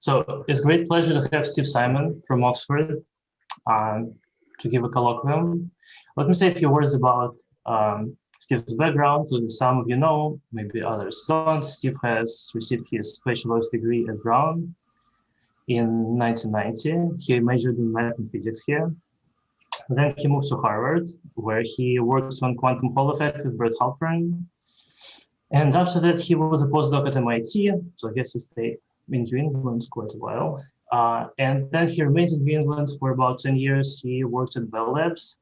So it's a great pleasure to have Steve Simon from Oxford to give a colloquium. Let me say a few words about Steve's background. So some of you know, maybe others don't. Steve has received his bachelor's degree at Brown in 1990. He majored in math and physics here. Then he moved to Harvard, where he worked on quantum Hall effect with Bert Halperin. And after that, he was a postdoc at MIT, so I guess he stayed in New England quite a while. And then he remained in New England for about 10 years. He worked at Bell Labs,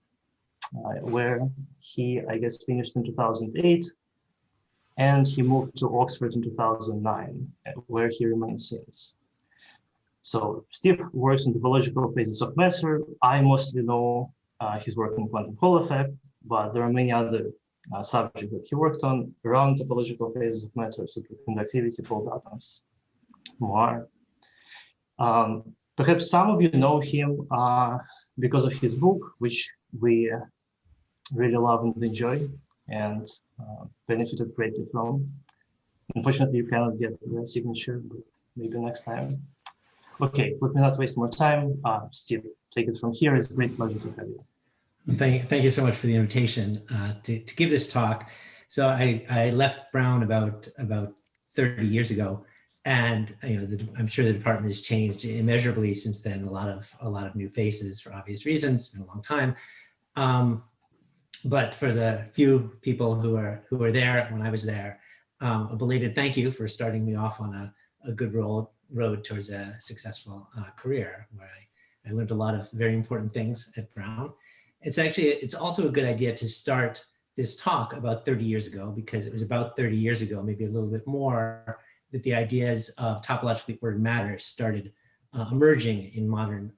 where he, I guess, finished in 2008. And he moved to Oxford in 2009, where he remains since. So Steve works in topological phases of matter. I mostly know his work in quantum Hall effect, but there are many other subjects that he worked on around topological phases of matter, superconductivity, cold atoms, more. Perhaps some of you know him because of his book, which we really love and enjoy and benefited greatly from. Unfortunately, you cannot get the signature, but maybe next time. Okay, let me not waste more time. Steve, take it from here. It's a great pleasure to have you. Thank you so much for the invitation to give this talk. So I left Brown about 30 years ago, and I'm sure the department has changed immeasurably since then. A lot of new faces for obvious reasons. It's been a long time. But for the few people who were there when I was there, a belated thank you for starting me off on a good road towards a successful career, where I learned a lot of very important things at Brown. It's also a good idea to start this talk about 30 years ago, because it was about 30 years ago, maybe a little bit more, that the ideas of topologically ordered matter started emerging in modern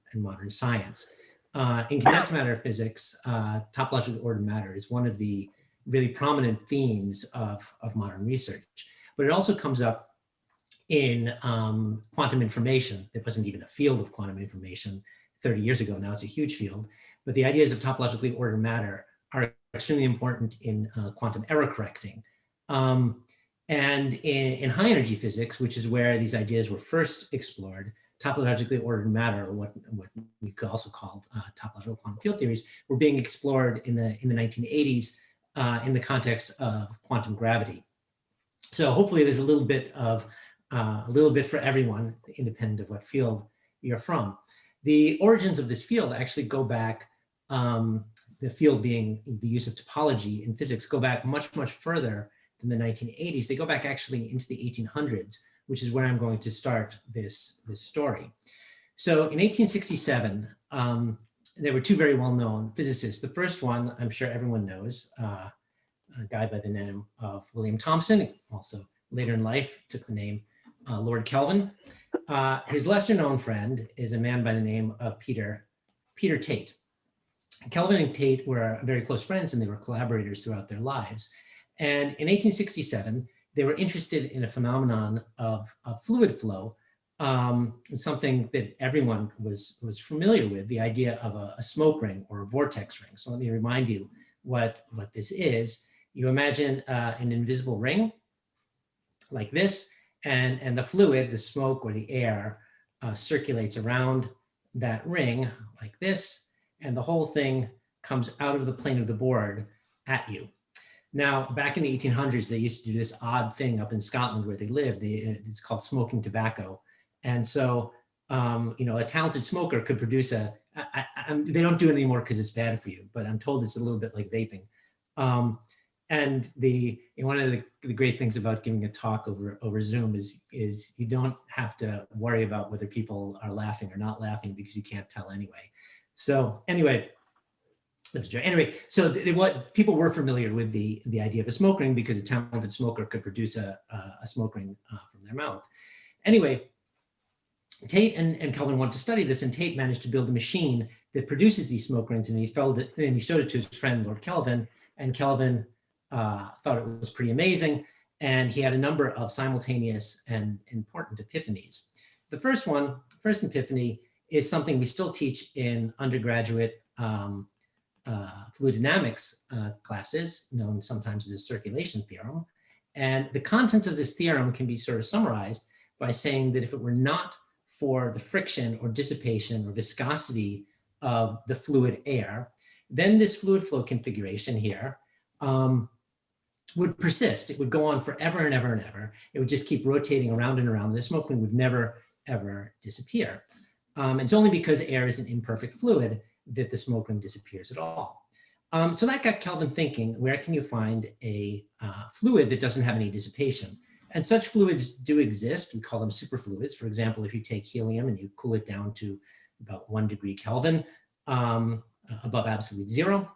science. In condensed matter physics, topologically ordered matter is one of the really prominent themes of modern research, but it also comes up in quantum information. It wasn't even a field of quantum information 30 years ago. Now it's a huge field. But the ideas of topologically ordered matter are extremely important in quantum error correcting. And in high energy physics, which is where these ideas were first explored, topologically ordered matter, or what we could also call topological quantum field theories, were being explored in the 1980s in the context of quantum gravity. So hopefully there's a little bit for everyone, independent of what field you're from. The origins of this field actually go back, the field being the use of topology in physics, go back much, much further than the 1980s. They go back actually into the 1800s, which is where I'm going to start this story. So in 1867, there were two very well-known physicists. The first one, I'm sure everyone knows, a guy by the name of William Thomson, also later in life took the name Lord Kelvin. His lesser known friend is a man by the name of Peter Tate. Kelvin and Tate were very close friends, and they were collaborators throughout their lives. And in 1867, they were interested in a phenomenon of fluid flow, something that everyone was familiar with, the idea of a smoke ring or a vortex ring. So let me remind you what this is. You imagine an invisible ring like this, and the fluid, the smoke or the air, circulates around that ring like this, and the whole thing comes out of the plane of the board at you. Now, back in the 1800s, they used to do this odd thing up in Scotland where they lived. It's called smoking tobacco. And so, a talented smoker could produce they don't do it anymore because it's bad for you, but I'm told it's a little bit like vaping. And one of the great things about giving a talk over Zoom is you don't have to worry about whether people are laughing or not laughing, because you can't tell anyway. So anyway, so what people were familiar with the idea of a smoke ring, because a talented smoker could produce a smoke ring from their mouth. Anyway, Tate and Kelvin wanted to study this, and Tate managed to build a machine that produces these smoke rings, and he showed it to his friend Lord Kelvin, and Kelvin thought it was pretty amazing, and he had a number of simultaneous and important epiphanies. The first epiphany is something we still teach in undergraduate fluid dynamics classes, known sometimes as the circulation theorem. And the content of this theorem can be sort of summarized by saying that if it were not for the friction or dissipation or viscosity of the fluid air, then this fluid flow configuration here would persist. It would go on forever and ever and ever. It would just keep rotating around and around. The smoke ring would never, ever disappear. It's only because air is an imperfect fluid that the smoke ring disappears at all. So that got Kelvin thinking, where can you find a fluid that doesn't have any dissipation? And such fluids do exist. We call them superfluids. For example, if you take helium and you cool it down to about 1 degree Kelvin, above absolute zero,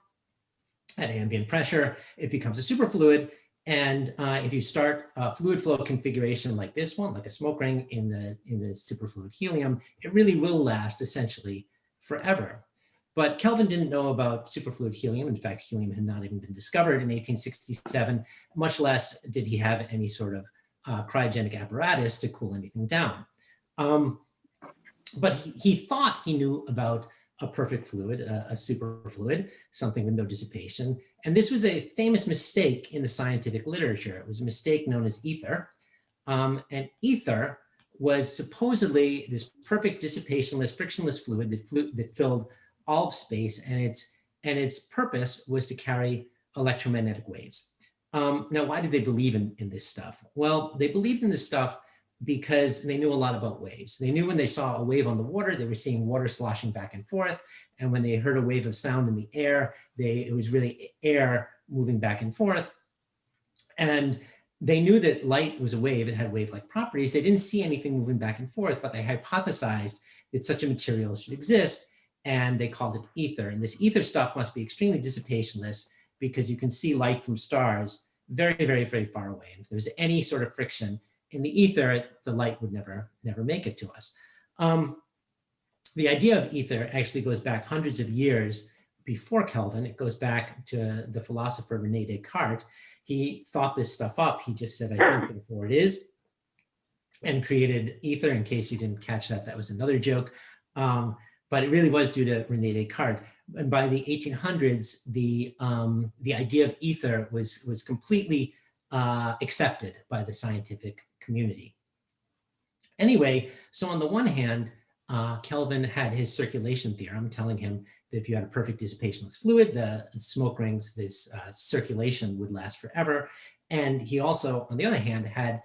at ambient pressure, it becomes a superfluid. And if you start a fluid flow configuration like this one, like a smoke ring in the superfluid helium, it really will last essentially forever. But Kelvin didn't know about superfluid helium. In fact, helium had not even been discovered in 1867, much less did he have any sort of cryogenic apparatus to cool anything down. But he thought he knew about a perfect fluid, a superfluid, something with no dissipation. And this was a famous mistake in the scientific literature. It was a mistake known as ether. And ether was supposedly this perfect dissipationless, frictionless fluid that filled all of space, and its purpose was to carry electromagnetic waves. Now, why did they believe in this stuff? Well, they believed in this stuff because they knew a lot about waves. They knew when they saw a wave on the water, they were seeing water sloshing back and forth. And when they heard a wave of sound in the air, it was really air moving back and forth. And they knew that light was a wave, it had wave-like properties. They didn't see anything moving back and forth, but they hypothesized that such a material should exist, and they called it ether. And this ether stuff must be extremely dissipationless because you can see light from stars very, very, very far away. And if there's any sort of friction in the ether, the light would never make it to us. The idea of ether actually goes back hundreds of years before Kelvin. It goes back to the philosopher René Descartes. He thought this stuff up. He just said, I think therefore it is, and created ether. In case you didn't catch that, that was another joke. But it really was due to René Descartes. And by the 1800s, the idea of ether was completely accepted by the scientific community. Anyway, so on the one hand, Kelvin had his circulation theorem telling him that if you had a perfect dissipationless fluid, the smoke rings, this circulation would last forever. And he also, on the other hand, had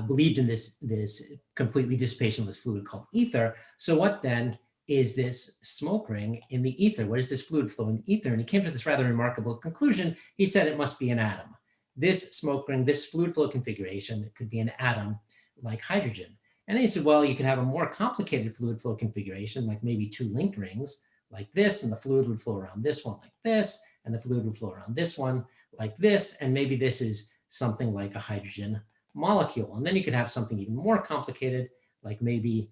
believed in this completely dissipationless fluid called ether. So what then is this smoke ring in the ether? What is this fluid flow in the ether? And he came to this rather remarkable conclusion. He said it must be an atom. This smoke ring, this fluid flow configuration, it could be an atom like hydrogen. And then he said, well, you could have a more complicated fluid flow configuration, like maybe 2 linked rings like this, and the fluid would flow around this one like this, and the fluid would flow around this one like this, and maybe this is something like a hydrogen molecule. And then you could have something even more complicated, like maybe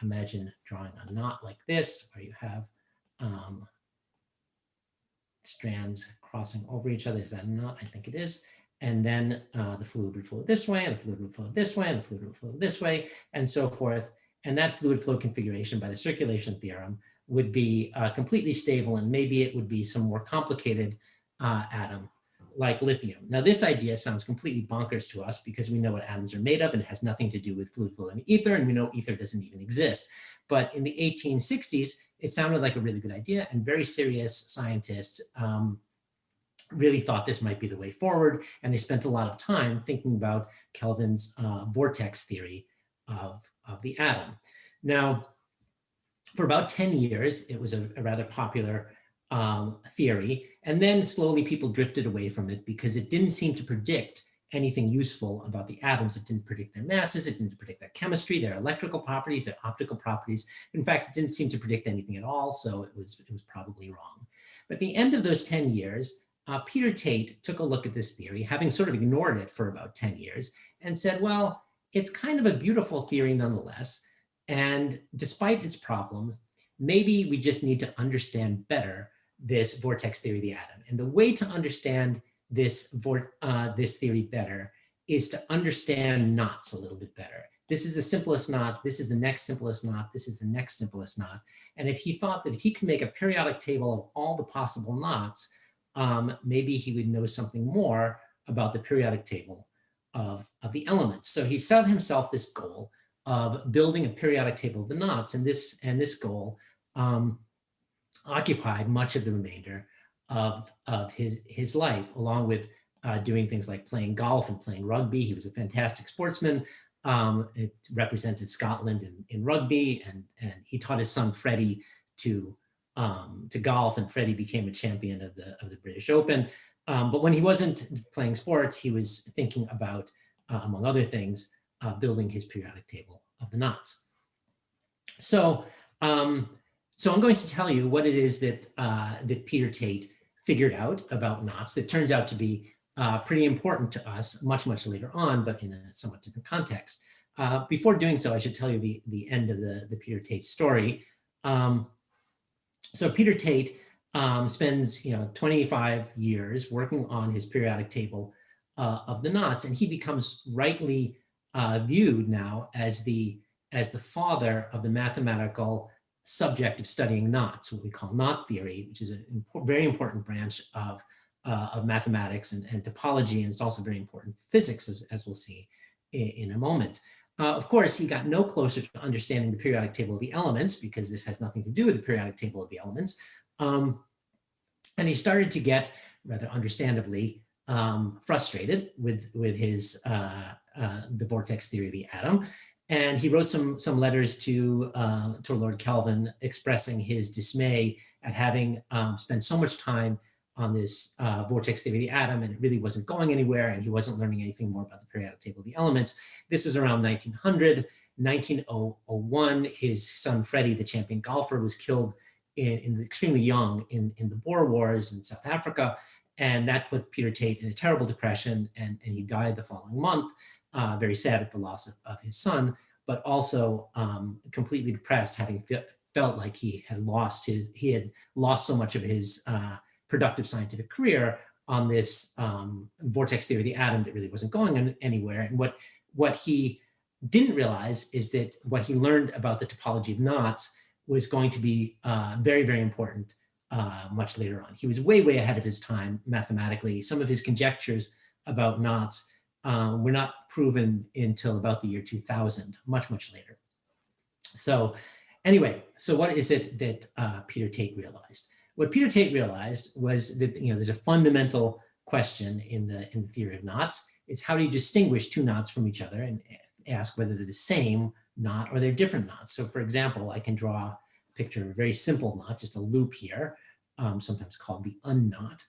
imagine drawing a knot like this, where you have strands crossing over each other. Is that a knot? I think it is. And then the fluid would flow this way, and the fluid would flow this way, and the fluid would flow this way, and so forth. And that fluid flow configuration by the circulation theorem would be completely stable, and maybe it would be some more complicated atom like lithium. Now, this idea sounds completely bonkers to us because we know what atoms are made of and it has nothing to do with fluid flow in ether, and we know ether doesn't even exist. But in the 1860s, it sounded like a really good idea, and very serious scientists really thought this might be the way forward, and they spent a lot of time thinking about Kelvin's vortex theory of the atom. Now, for about 10 years, it was a rather popular theory, and then slowly people drifted away from it because it didn't seem to predict anything useful about the atoms. It didn't predict their masses, it didn't predict their chemistry, their electrical properties, their optical properties. In fact, it didn't seem to predict anything at all, so it was probably wrong. But at the end of those 10 years, Peter Tate took a look at this theory, having sort of ignored it for about 10 years, and said, well, it's kind of a beautiful theory nonetheless, and despite its problems, maybe we just need to understand better this vortex theory of the atom. And the way to understand this theory better is to understand knots a little bit better. This is the simplest knot, this is the next simplest knot, this is the next simplest knot. And if he thought that if he could make a periodic table of all the possible knots, maybe he would know something more about the periodic table of the elements. So he set himself this goal of building a periodic table of the knots, and this goal occupied much of the remainder of his life, along with doing things like playing golf and playing rugby. He was a fantastic sportsman. It represented Scotland in rugby, and he taught his son Freddie to golf, and Freddie became a champion of the British Open. But when he wasn't playing sports, he was thinking about, among other things, building his periodic table of the knots. So, so I'm going to tell you what it is that Peter Tate figured out about knots that turns out to be pretty important to us much later on, but in a somewhat different context. Before doing so, I should tell you the end of the Peter Tate story. So Peter Tate spends 25 years working on his periodic table of the knots, and he becomes rightly viewed now as the father of the mathematical subject of studying knots, what we call knot theory, which is a very important branch of mathematics and topology, and it's also very important for physics, as we'll see in a moment. Of course, he got no closer to understanding the periodic table of the elements, because this has nothing to do with the periodic table of the elements. And he started to get, rather understandably, frustrated with his the vortex theory of the atom. And he wrote some letters to Lord Kelvin expressing his dismay at having spent so much time on this vortex theory of the atom, and it really wasn't going anywhere, and he wasn't learning anything more about the periodic table of the elements. This was around 1900. 1901, his son Freddie, the champion golfer, was killed extremely young in the Boer Wars in South Africa, and that put Peter Tate in a terrible depression, and he died the following month, very sad at the loss of his son, but also completely depressed, having felt like he had lost so much of his productive scientific career on this vortex theory of the atom that really wasn't going anywhere. And what he didn't realize is that what he learned about the topology of knots was going to be very, very important much later on. He was way ahead of his time mathematically. Some of his conjectures about knots were not proven until about the year 2000, much later. So anyway, so what is it that Peter Tate realized? What Peter Tate realized was that there's a fundamental question in the theory of knots. It's how do you distinguish two knots from each other and ask whether they're the same knot or they're different knots. So for example, I can draw a picture of a very simple knot, just a loop here, sometimes called the unknot.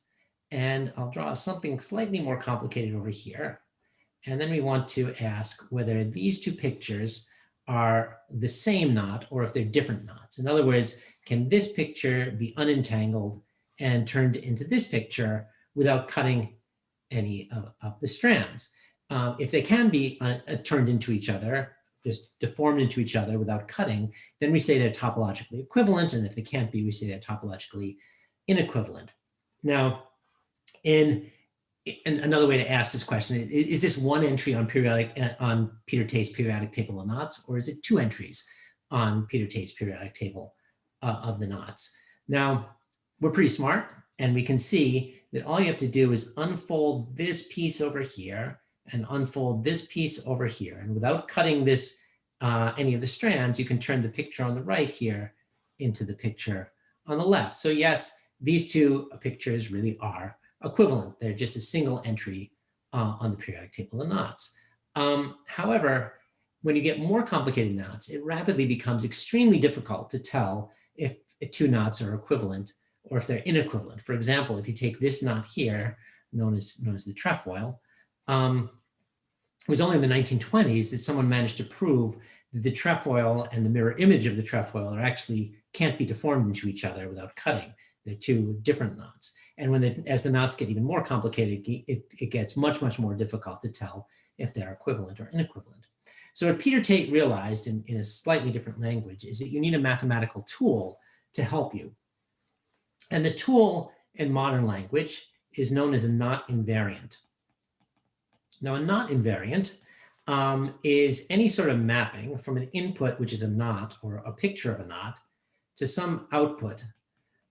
And I'll draw something slightly more complicated over here. And then we want to ask whether these two pictures are the same knot or if they're different knots. In other words, can this picture be unentangled and turned into this picture without cutting any of the strands? If they can be turned into each other, just deformed into each other without cutting, then we say they're topologically equivalent. And if they can't be, we say they're topologically inequivalent. Now, and another way to ask this question is this one entry on Peter Tate's periodic table of knots, or is it two entries on Peter Tate's periodic table of the knots? Now, we're pretty smart, and we can see that all you have to do is unfold this piece over here and unfold this piece over here. And without cutting this, any of the strands, you can turn the picture on the right here into the picture on the left. So yes, these two pictures really are equivalent. They're just a single entry on the periodic table of knots. However, when you get more complicated knots, it rapidly becomes extremely difficult to tell if two knots are equivalent or if they're inequivalent. For example, if you take this knot here, known as the trefoil, it was only in the 1920s that someone managed to prove that the trefoil and the mirror image of the trefoil can't be deformed into each other without cutting. They're two different knots. And as the knots get even more complicated, it gets much more difficult to tell if they're equivalent or inequivalent. So what Peter Tate realized in a slightly different language is that you need a mathematical tool to help you. And the tool in modern language is known as a knot invariant. Now, a knot invariant is any sort of mapping from an input, which is a knot or a picture of a knot, to some output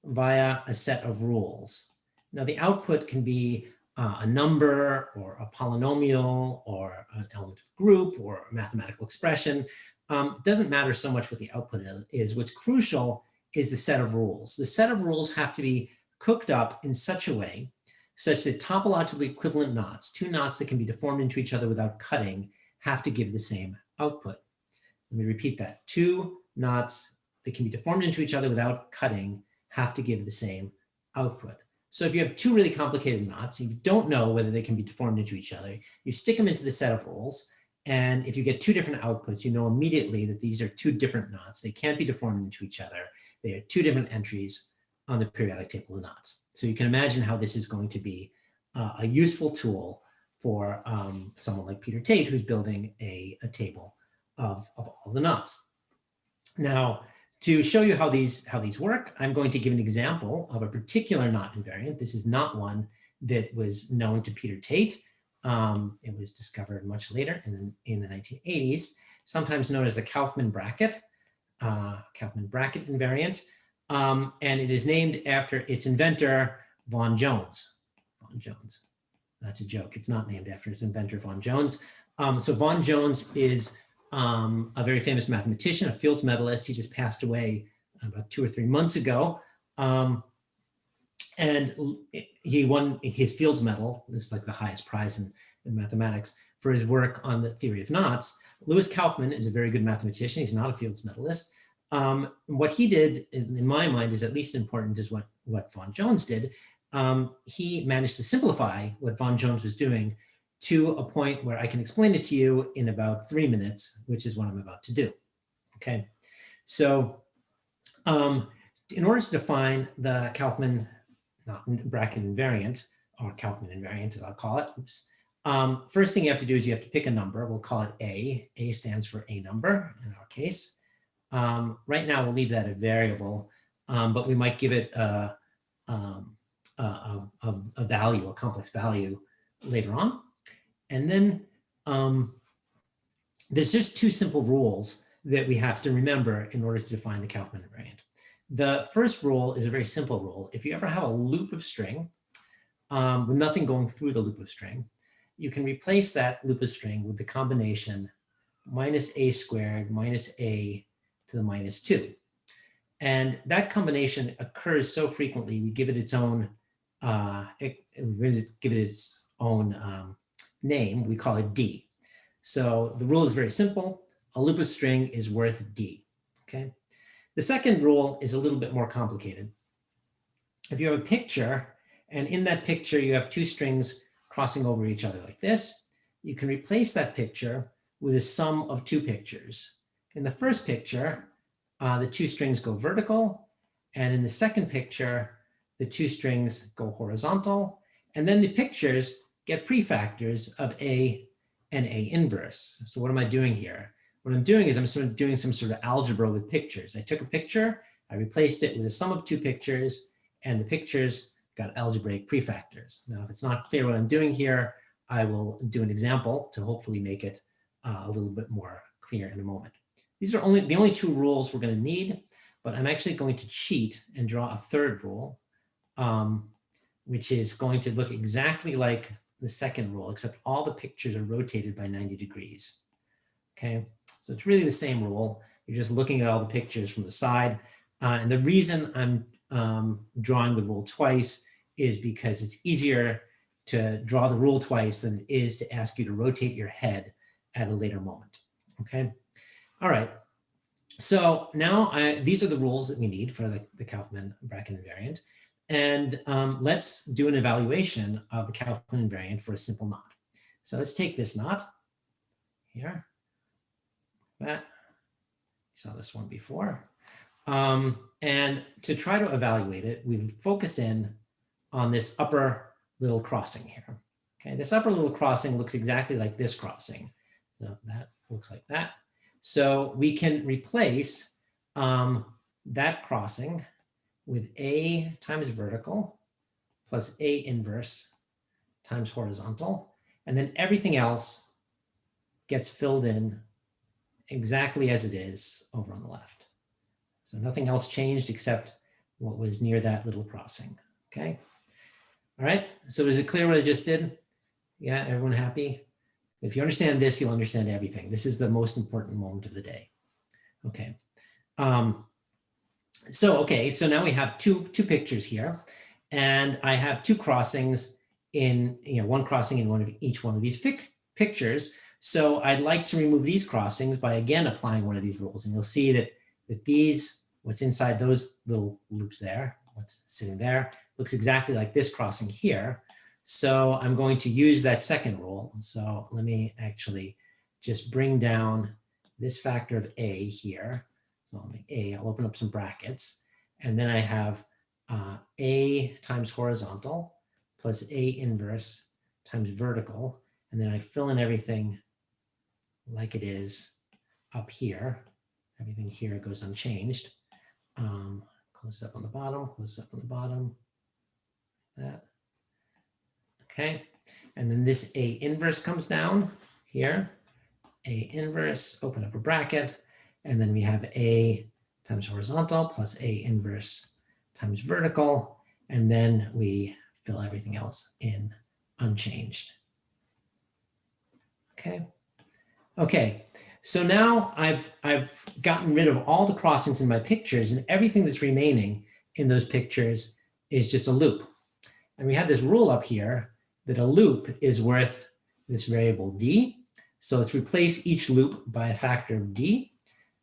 via a set of rules. Now, the output can be a number or a polynomial or an element of group or a mathematical expression. It doesn't matter so much what the output is. What's crucial is the set of rules. The set of rules have to be cooked up in such a way such that topologically equivalent knots, two knots that can be deformed into each other without cutting, have to give the same output. Let me repeat that. Two knots that can be deformed into each other without cutting have to give the same output. So if you have two really complicated knots, and you don't know whether they can be deformed into each other, you stick them into the set of rules, and if you get two different outputs, you know immediately that these are two different knots. They can't be deformed into each other. They are two different entries on the periodic table of knots. So you can imagine how this is going to be a useful tool for someone like Peter Tate, who's building a table of all the knots. Now, to show you how these work, I'm going to give an example of a particular knot invariant. This is not one that was known to Peter Tate. It was discovered much later in the 1980s, sometimes known as the Kaufman bracket invariant. And it is named after its inventor, Von Jones. Von Jones. That's a joke. It's not named after its inventor, Von Jones. So Von Jones is a very famous mathematician, a Fields medalist. He just passed away about 2 or 3 months ago. And he won his Fields medal. This is like the highest prize in mathematics for his work on the theory of knots. Louis Kaufman is a very good mathematician. He's not a Fields medalist. What he did, in my mind, is at least important as what Von Jones did. He managed to simplify what Von Jones was doing to a point where I can explain it to you in about 3 minutes, which is what I'm about to do. Okay, so in order to define the Kaufman bracket invariant, or Kaufman invariant, as I'll call it, first thing you have to do is you have to pick a number. We'll call it A. A stands for a number in our case. Right now we'll leave that a variable, but we might give it a value, a complex value later on. And then there's just two simple rules that we have to remember in order to define the Kaufman invariant. The first rule is a very simple rule. If you ever have a loop of string with nothing going through the loop of string, you can replace that loop of string with the combination minus a squared minus a to the minus 2. And that combination occurs so frequently, we give it its own, name, we call it D. So the rule is very simple. A loop of string is worth D, okay? The second rule is a little bit more complicated. If you have a picture, and in that picture you have two strings crossing over each other like this, you can replace that picture with a sum of two pictures. In the first picture, the two strings go vertical, and in the second picture, the two strings go horizontal, and then the pictures get prefactors of A and A inverse. So what am I doing here? What I'm doing is I'm sort of doing some sort of algebra with pictures. I took a picture, I replaced it with a sum of two pictures, and the pictures got algebraic prefactors. Now, if it's not clear what I'm doing here, I will do an example to hopefully make it a little bit more clear in a moment. These are the only two rules we're going to need, but I'm actually going to cheat and draw a third rule, which is going to look exactly like the second rule, except all the pictures are rotated by 90 degrees. Okay, so it's really the same rule. You're just looking at all the pictures from the side. And the reason I'm drawing the rule twice is because it's easier to draw the rule twice than it is to ask you to rotate your head at a later moment. Okay. All right, so now these are the rules that we need for the Kaufman bracket invariant. And let's do an evaluation of the Kaufman invariant for a simple knot. So let's take this knot here. That, saw this one before. And to try to evaluate it, we've focused in on this upper little crossing here. Okay, this upper little crossing looks exactly like this crossing. So that looks like that. So we can replace that crossing with A times vertical plus A inverse times horizontal. And then everything else gets filled in exactly as it is over on the left. So nothing else changed except what was near that little crossing, okay? All right, so is it clear what I just did? Yeah, everyone happy? If you understand this, you'll understand everything. This is the most important moment of the day. Okay. So now we have two pictures here, and I have two crossings in, one crossing in each one of these pictures. So I'd like to remove these crossings by again applying one of these rules, and you'll see that these, what's inside those little loops there, what's sitting there, looks exactly like this crossing here. So I'm going to use that second rule. So let me actually just bring down this factor of A here. So I'll make A, I'll open up some brackets, and then I have A times horizontal plus A inverse times vertical, and then I fill in everything like it is up here. Everything here goes unchanged. Close up on the bottom, close up on the bottom, that. Okay, and then this A inverse comes down here, A inverse, open up a bracket, and then we have A times horizontal plus A inverse times vertical, and then we fill everything else in unchanged. Okay. Okay, so now I've gotten rid of all the crossings in my pictures, and everything that's remaining in those pictures is just a loop. And we have this rule up here that a loop is worth this variable d. So let's replace each loop by a factor of d.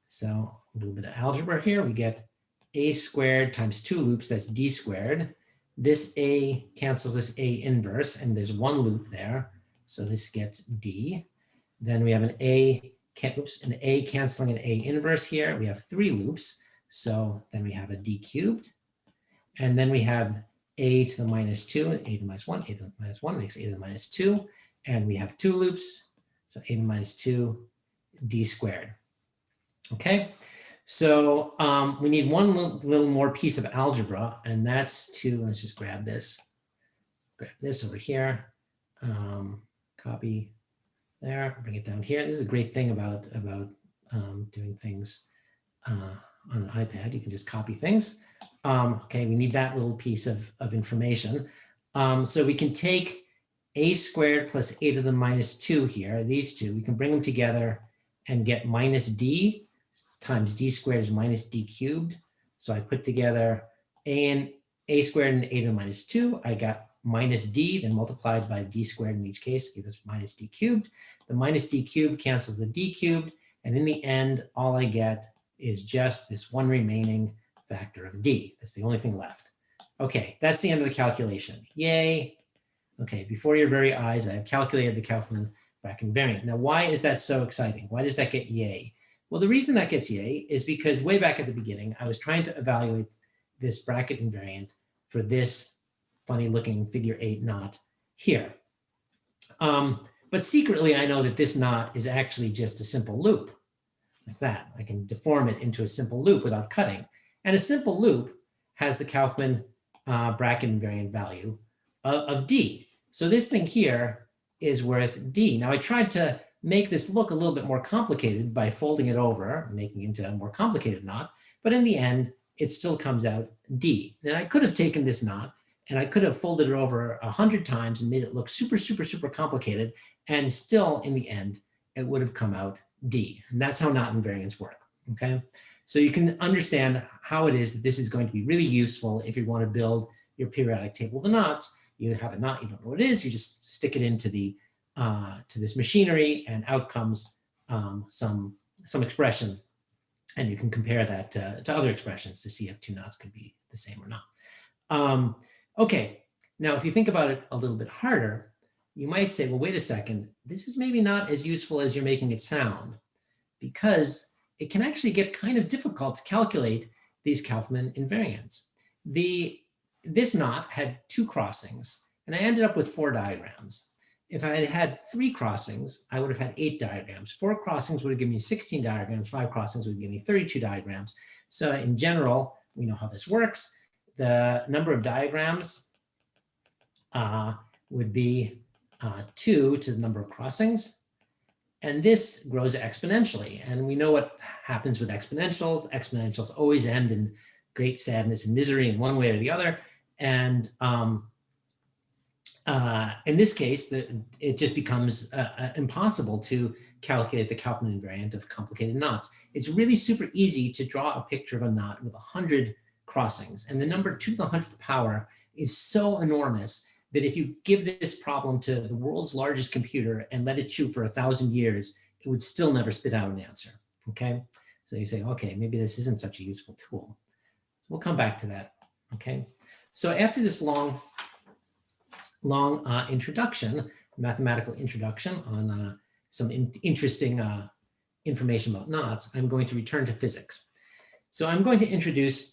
So a little bit of algebra here. We get a squared times 2 loops, that's d squared. This a cancels this a inverse, and there's one loop there. So this gets d. Then we have an a canceling an a inverse here. We have 3 loops. So then we have a d cubed. And then we have a to the minus 2, and a to the minus 1, a to the minus 1 makes a to the minus 2. And we have 2 loops. So a to the minus 2, d squared. Okay, so we need one little more piece of algebra, and that's to, let's just grab this over here, copy there, bring it down here. This is a great thing about doing things on an iPad. You can just copy things. Okay, we need that little piece of information. So we can take a squared plus a to the minus 2 here, these two, we can bring them together and get minus d times d squared is minus d cubed. So I put together a squared and a to the minus 2. I got minus d, then multiplied by d squared in each case, gives us minus d cubed. The minus d cubed cancels the d cubed. And in the end, all I get is just this one remaining factor of d. That's the only thing left. Okay, that's the end of the calculation. Yay. Okay, before your very eyes, I have calculated the Kaufman bracket invariant. Now, why is that so exciting? Why does that get yay? Well, the reason that gets yay is because way back at the beginning, I was trying to evaluate this bracket invariant for this funny looking figure 8 knot here. But secretly, I know that this knot is actually just a simple loop like that. I can deform it into a simple loop without cutting. And a simple loop has the Kaufman bracket invariant value of d. So this thing here is worth d. Now I tried to make this look a little bit more complicated by folding it over, making it into a more complicated knot, but in the end, it still comes out d. And I could have taken this knot and I could have folded it over 100 times and made it look super, super, super complicated, and still in the end, it would have come out d. And that's how knot invariants work, okay? So you can understand how it is that this is going to be really useful if you want to build your periodic table of the knots. You have a knot, you don't know what it is, you just stick it into the to this machinery, and out comes some expression, and you can compare that to other expressions to see if two knots could be the same or not. Okay, now if you think about it a little bit harder, you might say, well, wait a second, this is maybe not as useful as you're making it sound, because it can actually get kind of difficult to calculate these Kaufman invariants. This knot had 2 crossings, and I ended up with 4 diagrams. If I had had 3 crossings, I would have had 8 diagrams. 4 crossings would have given me 16 diagrams. 5 crossings would give me 32 diagrams. So in general, we know how this works. The number of diagrams would be 2 to the number of crossings. And this grows exponentially. And we know what happens with exponentials. Exponentials always end in great sadness and misery in one way or the other. And in this case, it just becomes impossible to calculate the Kaufman invariant of complicated knots. It's really super easy to draw a picture of a knot with 100 crossings. And the number 2 to the 100th power is so enormous that if you give this problem to the world's largest computer and let it chew for 1,000 years, it would still never spit out an answer, okay? So you say, okay, maybe this isn't such a useful tool. We'll come back to that, okay? So after this long introduction, mathematical introduction on some interesting information about knots, I'm going to return to physics. So I'm going to introduce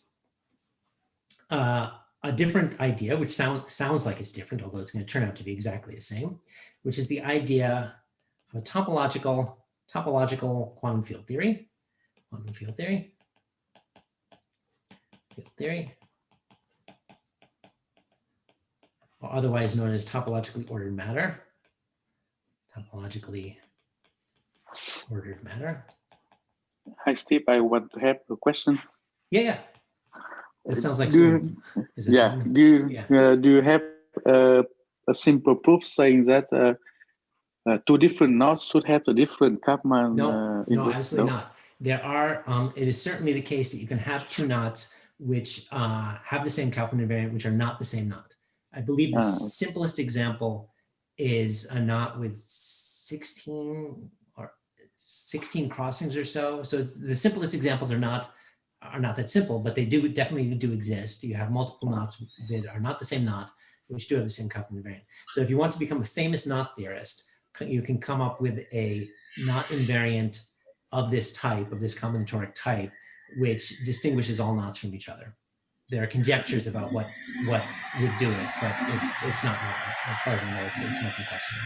a different idea, which sounds like it's different, although it's going to turn out to be exactly the same, which is the idea of a topological quantum field theory. Quantum field theory. Or otherwise known as topologically ordered matter. Topologically ordered matter. Hi, Steve. I want to have a question. Yeah. That sounds like do you have a simple proof saying that two different knots should have a different Kaufman? No, absolutely not. There are. It is certainly the case that you can have two knots which have the same Kaufman invariant, which are not the same knot. I believe the simplest example is a knot with 16 crossings or so. So the simplest examples are not that simple, but they definitely do exist. You have multiple knots that are not the same knot, which do have the same Kaufman invariant. So if you want to become a famous knot theorist, you can come up with a knot invariant of this type, of this combinatoric type, which distinguishes all knots from each other. There are conjectures about what would do it, but it's not known. As far as I know, it's an open question.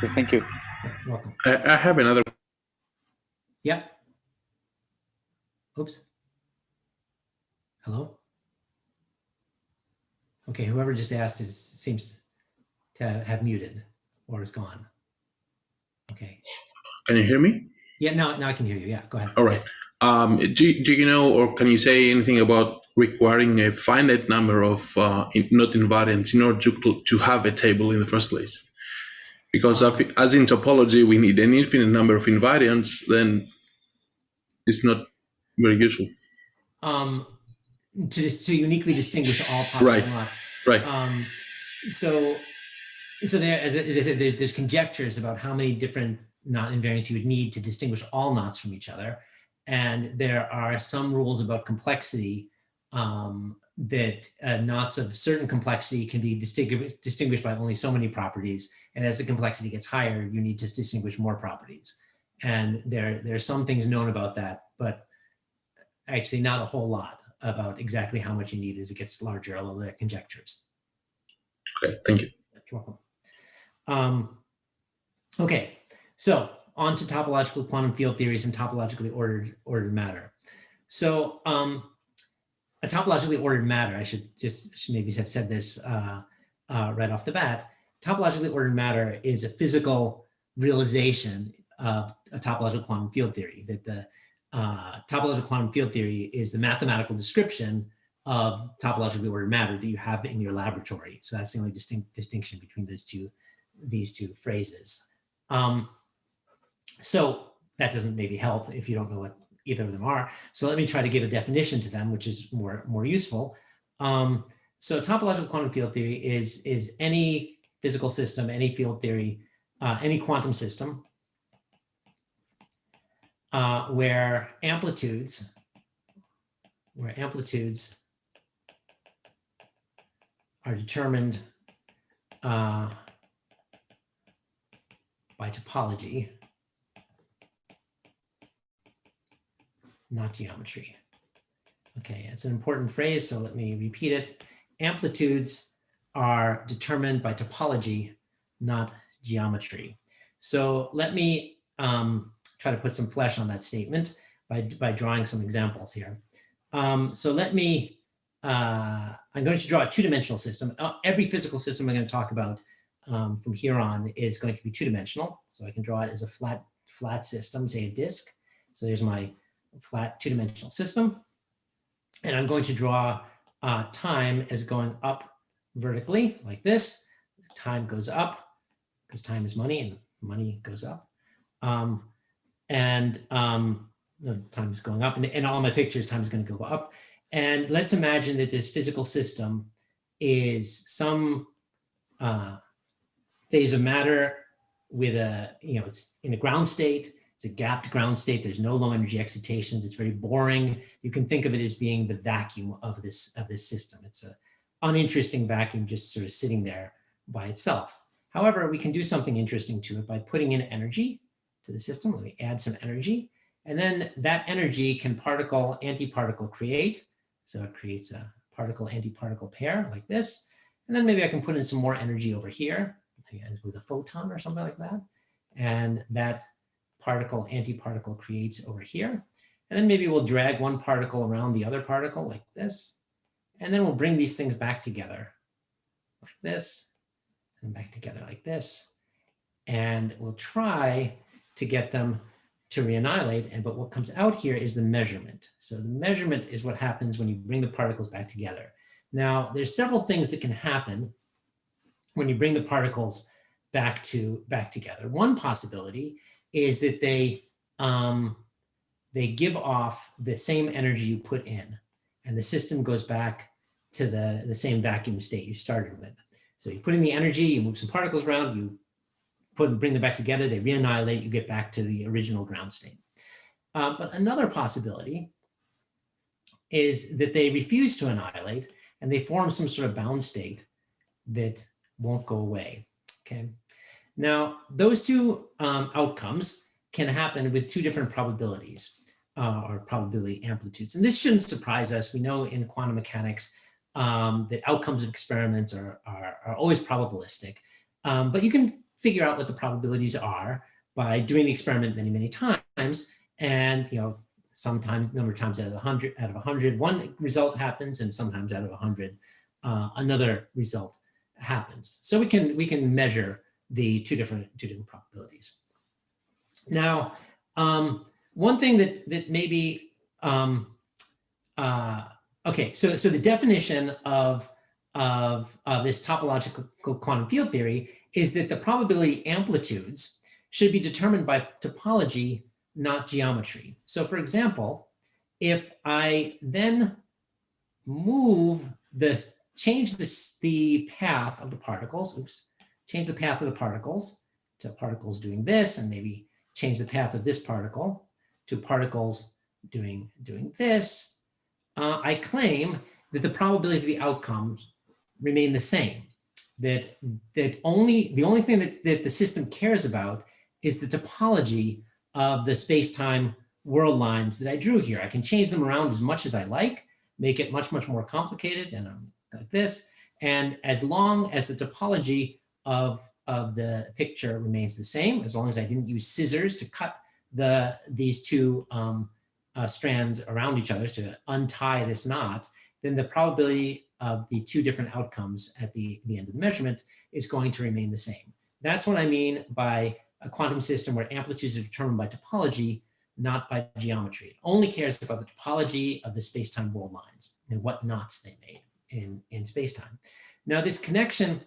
Okay, thank you. Yeah, you're welcome. I have another. Yeah. Oops. Hello? Okay, whoever just asked seems to have muted or is gone. Okay. Can you hear me? Yeah, now I can hear you. Yeah, go ahead. All right. Do you know, or can you say anything about requiring a finite number of not invariants in order to have a table in the first place? Because as in topology, we need an infinite number of invariants, then it's not very useful. To uniquely distinguish all possible knots. Right. So there, as I said, there's conjectures about how many different knot invariants you would need to distinguish all knots from each other. And there are some rules about complexity that knots of certain complexity can be distinguished by only so many properties. And as the complexity gets higher, you need to distinguish more properties. And there are some things known about that, but actually not a whole lot about exactly how much you need as it gets larger, although there are conjectures. Okay, thank you. You're welcome. Okay, so on to topological quantum field theories and topologically ordered matter. So a topologically ordered matter, I should maybe have said this right off the bat. Topologically ordered matter is a physical realization of a topological quantum field theory, that the topological quantum field theory is the mathematical description of topologically ordered matter that you have in your laboratory. So that's the only distinction between these two phrases. So that doesn't maybe help if you don't know what either of them are. So let me try to give a definition to them, which is more useful. So topological quantum field theory is any physical system, any field theory, any quantum system where amplitudes are determined by topology, not geometry. Okay, it's an important phrase, so let me repeat it. Amplitudes are determined by topology, not geometry. So let me try to put some flesh on that statement by drawing some examples here. So let me, I'm going to draw a two-dimensional system. Every physical system I'm going to talk about from here on is going to be two-dimensional. So I can draw it as a flat system, say a disk. So there's my flat two-dimensional system. And I'm going to draw time as going up vertically like this. Time goes up because time is money and money goes up. No, time is going up, and in all my pictures, time is going to go up. And let's imagine that this physical system is some phase of matter with a, it's in a ground state. It's a gapped ground state. There's no low energy excitations. It's very boring. You can think of it as being the vacuum of this system. It's an uninteresting vacuum just sort of sitting there by itself. However, we can do something interesting to it by putting in energy to the system. Let me add some energy. And then that energy can particle, antiparticle create. So it creates a particle, antiparticle pair like this. And then maybe I can put in some more energy over here with a photon or something like that. And that particle, antiparticle creates over here. And then maybe we'll drag one particle around the other particle like this. And then we'll bring these things back together like this, and back together like this. And we'll try to get them to reannihilate. But what comes out here is the measurement. So the measurement is what happens when you bring the particles back together. Now, there's several things that can happen when you bring the particles back together. One possibility is that they give off the same energy you put in, and the system goes back to the same vacuum state you started with. So you put in the energy, you move some particles around, you bring them back together, they reannihilate, you get back to the original ground state. But another possibility is that they refuse to annihilate and they form some sort of bound state that won't go away, okay? Now, those two outcomes can happen with two different probabilities or probability amplitudes. And this shouldn't surprise us. We know in quantum mechanics that outcomes of experiments are always probabilistic, but you can figure out what the probabilities are by doing the experiment many, many times. And sometimes, number of times out of 100, one result happens, and sometimes out of 100, another result happens. So we can measure the two different probabilities. Now, one thing that maybe okay, so the definition of this topological quantum field theory is that the probability amplitudes should be determined by topology, not geometry. So for example, if I then change the path of the particles, change the path of the particles to particles doing this, and maybe change the path of this particle to particles doing this, I claim that the probabilities of the outcomes remain the same. That the only thing that the system cares about is the topology of the space-time world lines that I drew here. I can change them around as much as I like, make it much, much more complicated, and like this. And as long as the topology of the picture remains the same, as long as I didn't use scissors to cut these two strands around each other to untie this knot, then the probability of the two different outcomes at the end of the measurement is going to remain the same. That's what I mean by a quantum system where amplitudes are determined by topology, not by geometry. It only cares about the topology of the space-time world lines and what knots they made in space-time. Now, this connection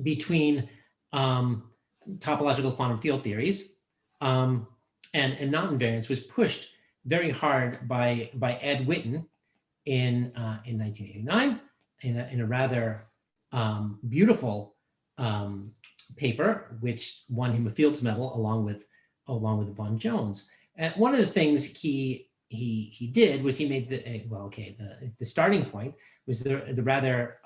between topological quantum field theories and non-invariance was pushed very hard by Ed Witten in 1989 in a rather beautiful paper, which won him a Fields Medal along with Von Jones. And one of the things he did was he made the starting point was the rather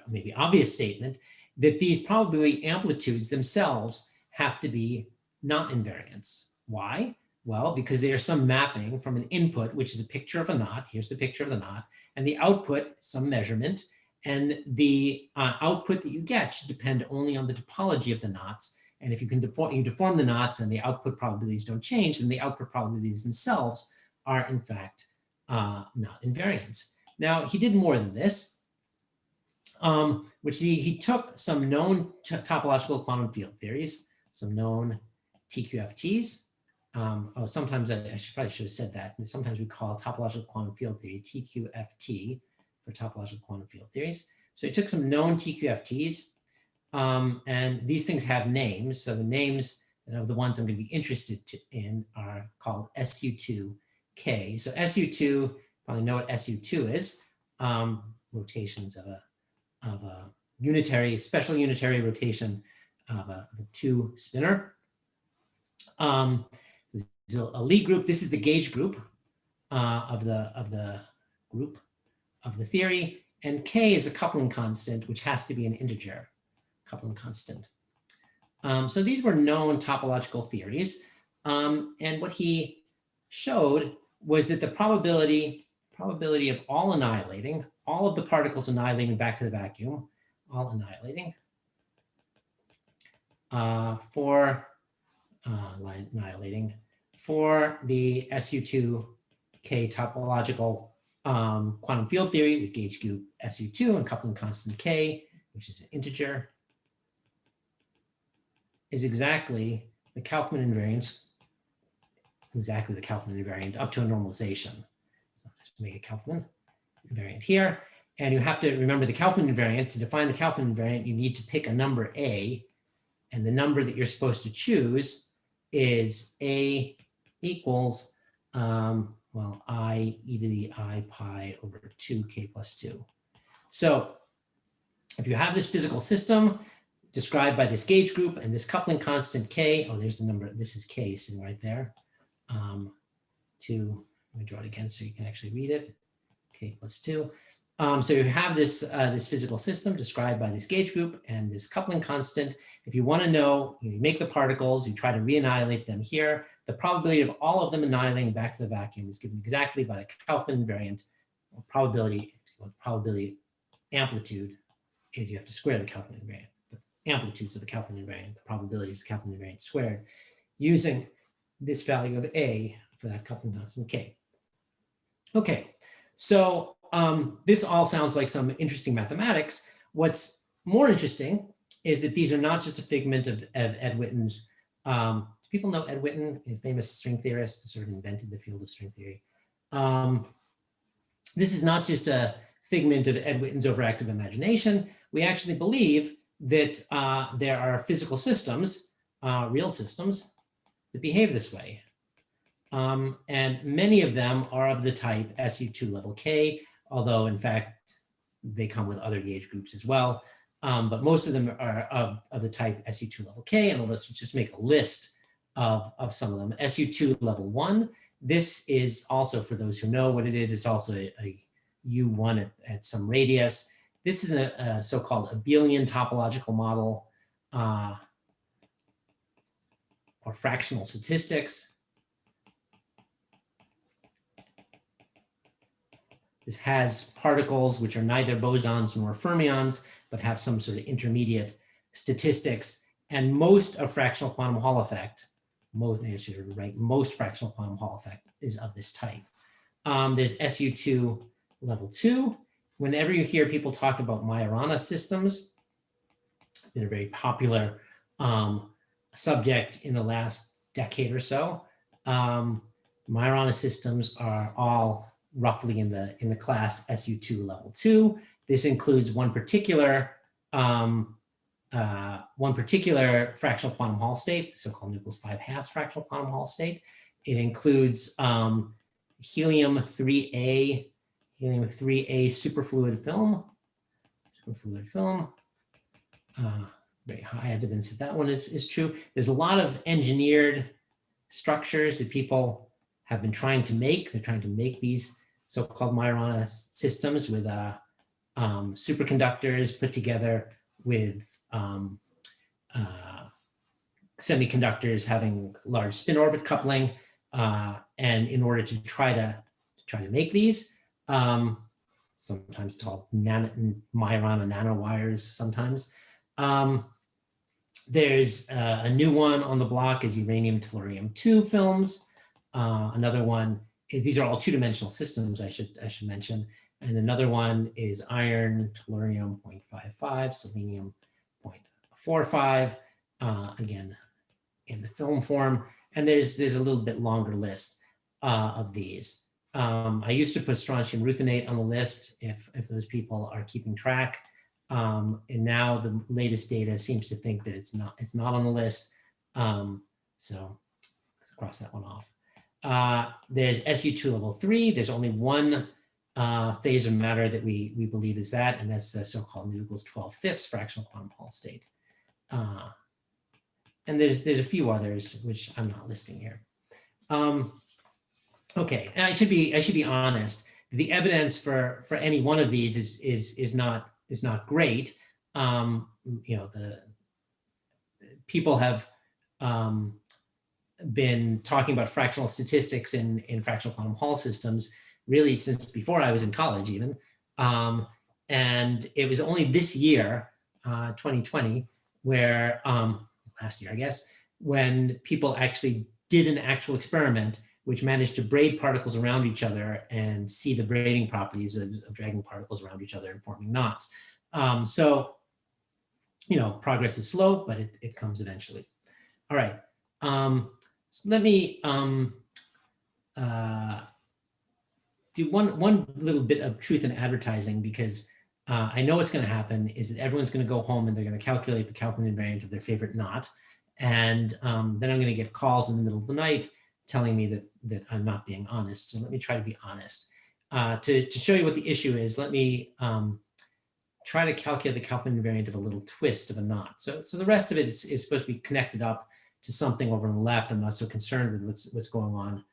maybe obvious statement that these probability amplitudes themselves have to be not invariants. Why? Well, because they are some mapping from an input, which is a picture of a knot. Here's the picture of the knot, and the output, some measurement, and the output that you get should depend only on the topology of the knots. And if you can deform the knots and the output probabilities don't change, then the output probabilities themselves are in fact not invariants. Now, he did more than this, which he took some known topological quantum field theories, some known TQFTs. Sometimes I probably should have said that. Sometimes we call topological quantum field theory TQFT for topological quantum field theories. So he took some known TQFTs, and these things have names. So the names of the ones I'm going to be interested in are called SU2K. So SU2, probably know what SU2 is, rotations of a unitary, special unitary rotation of a two spinner. This is a Lie group. This is the gauge group of the group of the theory, and K is a coupling constant, which has to be an integer coupling constant. So these were known topological theories, and what he showed was that the probability of all annihilating, all of the particles annihilating back to the vacuum, all annihilating for the SU2K topological quantum field theory with gauge group SU2 and coupling constant K, which is an integer, is exactly the Kaufman invariance, up to a normalization. So let's make a Kaufman invariant here. And you have to remember the Kaufman invariant. To define the Kaufman invariant, you need to pick a number A, and the number that you're supposed to choose is A equals, well, I e to the I pi over 2k plus 2. So if you have this physical system described by this gauge group and this coupling constant K, oh, there's the number, this is K sitting right there. Let me draw it again so you can actually read it, K plus 2. So you have this, this physical system described by this gauge group and this coupling constant. If you want to know, you make the particles, you try to re-annihilate them here. The probability of all of them annihilating back to the vacuum is given exactly by the Kaufman invariant. Probability amplitude is you have to square the Kaufman invariant. The amplitudes of the Kaufman invariant, the probabilities of the Kaufman invariant squared, using this value of A for that coupling constant K. Okay, so this all sounds like some interesting mathematics. What's more interesting is that these are not just a figment of Ed Witten's. Do people know Ed Witten, a famous string theorist who sort of invented the field of string theory? This is not just a figment of Ed Witten's overactive imagination. We actually believe that there are physical systems, real systems, that behave this way. And many of them are of the type SU2 level K, although in fact, they come with other gauge groups as well. But most of them are of the type SU2 level K, and let's just make a list of some of them. SU2 level 1, this is also, for those who know what it is, it's also a U1 at some radius. This is a so-called Hebelian topological model or fractional statistics. This has particles which are neither bosons nor fermions, but have some sort of intermediate statistics. And most of fractional quantum Hall effect, most fractional quantum Hall effect is of this type. There's SU2 level 2. Whenever you hear people talk about Majorana systems, it's been a very popular subject in the last decade or so. Majorana systems are all roughly in the class SU2 level 2. This includes one particular fractional quantum Hall state, the so-called equals 5/2 fractional quantum Hall state. It includes helium 3A superfluid film. Very high evidence that that one is true. There's a lot of engineered structures that people have been trying to make. They're trying to make these so-called Majorana systems with superconductors put together with semiconductors having large spin orbit coupling, and in order to try to make these, sometimes called Majorana nanowires. Sometimes there's a new one on the block is uranium tellurium 2 films. Another one is, these are all two-dimensional systems, I should mention. And another one is iron tellurium 0.55, selenium 0.45, again, in the film form. And there's a little bit longer list of these. I used to put strontium ruthenate on the list if those people are keeping track. And now the latest data seems to think that it's not on the list. So let's cross that one off. There's SU2 level 3. There's only one phase of matter that we believe is that, and that's the so-called nu equals 12/5 fractional quantum Hall state. And there's a few others which I'm not listing here. Okay, and I should be honest. The evidence for any one of these is not great. The people have been talking about fractional statistics in fractional quantum Hall systems really since before I was in college even. And it was only this year, 2020, where, last year, I guess, when people actually did an actual experiment which managed to braid particles around each other and see the braiding properties of dragging particles around each other and forming knots. So, progress is slow, but it comes eventually. All right. So let me do one little bit of truth in advertising, because I know what's going to happen is that everyone's going to go home and they're going to calculate the Kaufman invariant of their favorite knot. And then I'm going to get calls in the middle of the night telling me that I'm not being honest. So let me try to be honest. To show you what the issue is, let me try to calculate the Kaufman invariant of a little twist of a knot. So the rest of it is supposed to be connected up to something over on the left. I'm not so concerned with what's going on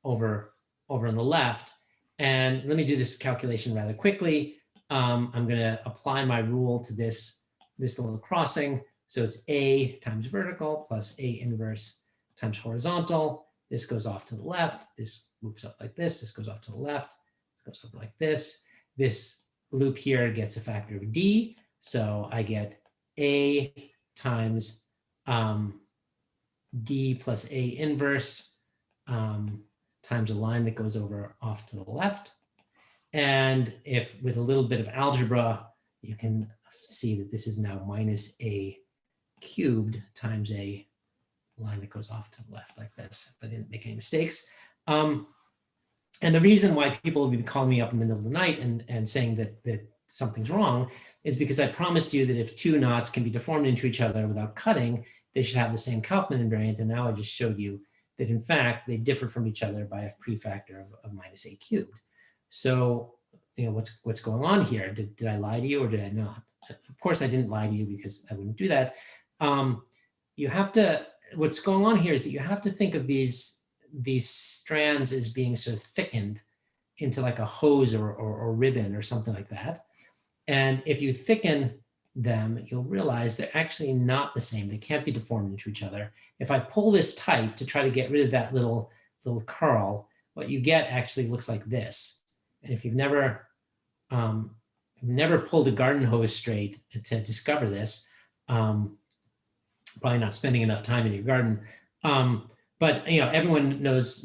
over on the left. And let me do this calculation rather quickly. I'm going to apply my rule to this little crossing. So it's A times vertical plus A inverse times horizontal. This goes off to the left. This loops up like this. This goes off to the left. This goes up like this. This loop here gets a factor of D. So I get A times D plus A inverse times a line that goes over off to the left. And if with a little bit of algebra, you can see that this is now minus A cubed times a line that goes off to the left like this, if I didn't make any mistakes. And the reason why people will be calling me up in the middle of the night and saying that something's wrong is because I promised you that if two knots can be deformed into each other without cutting, they should have the same Kaufman invariant. And now I just showed you that in fact, they differ from each other by a prefactor of minus A cubed. So, what's going on here? Did I lie to you or did I not? Of course I didn't lie to you because I wouldn't do that. You have to, what's going on here is that you have to think of these strands as being sort of thickened into like a hose or ribbon or something like that. And if you thicken them, you'll realize they're actually not the same. They can't be deformed into each other. If I pull this tight to try to get rid of that little curl, what you get actually looks like this. And if you've never pulled a garden hose straight to discover this, probably not spending enough time in your garden. But everyone knows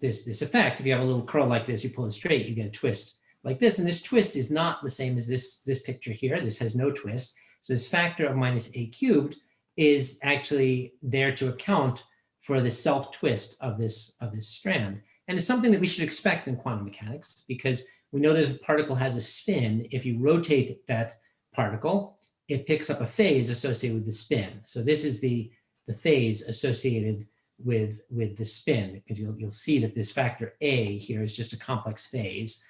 this effect. If you have a little curl like this, you pull it straight, you get a twist like this. And this twist is not the same as this picture here. This has no twist. So this factor of minus A cubed is actually there to account for the self-twist of this strand. And it's something that we should expect in quantum mechanics, because we know that if a particle has a spin, if you rotate that particle, it picks up a phase associated with the spin. So this is the phase associated with the spin, because you'll see that this factor A here is just a complex phase,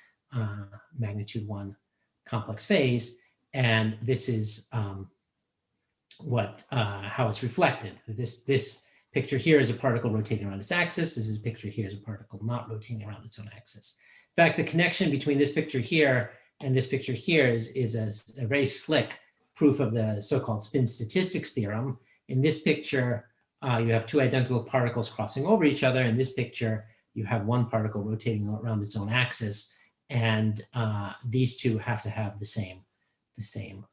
magnitude 1 complex phase, and this is how it's reflected. This picture here is a particle rotating around its axis. This is a picture here is a particle not rotating around its own axis. In fact, the connection between this picture here and this picture here is a very slick proof of the so-called spin statistics theorem. In this picture, you have two identical particles crossing over each other. In this picture, you have one particle rotating around its own axis, and these two have to have the same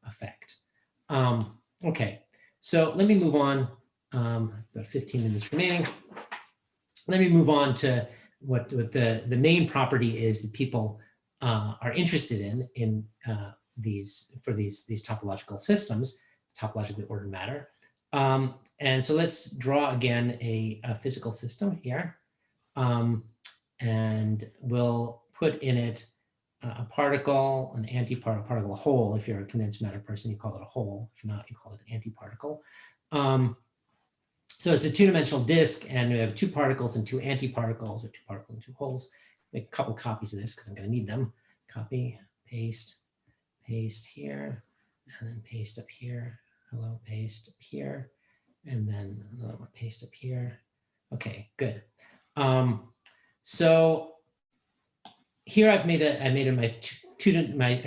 effect. Okay, so let me move on. About 15 minutes remaining. Let me move on to what the main property is that people are interested in these topological systems, topologically ordered matter. And so let's draw again a physical system here. and we'll put in it a particle, an antiparticle, a particle, a hole. If you're a condensed matter person, you call it a hole. If not, you call it an antiparticle. So it's a two-dimensional disk, and we have two particles and two antiparticles, or two particles and two holes. Make a couple copies of this because I'm going to need them. Copy, paste, paste here, and then paste up here. Hello, paste up here, and then another one, paste up here. Okay, good. So here I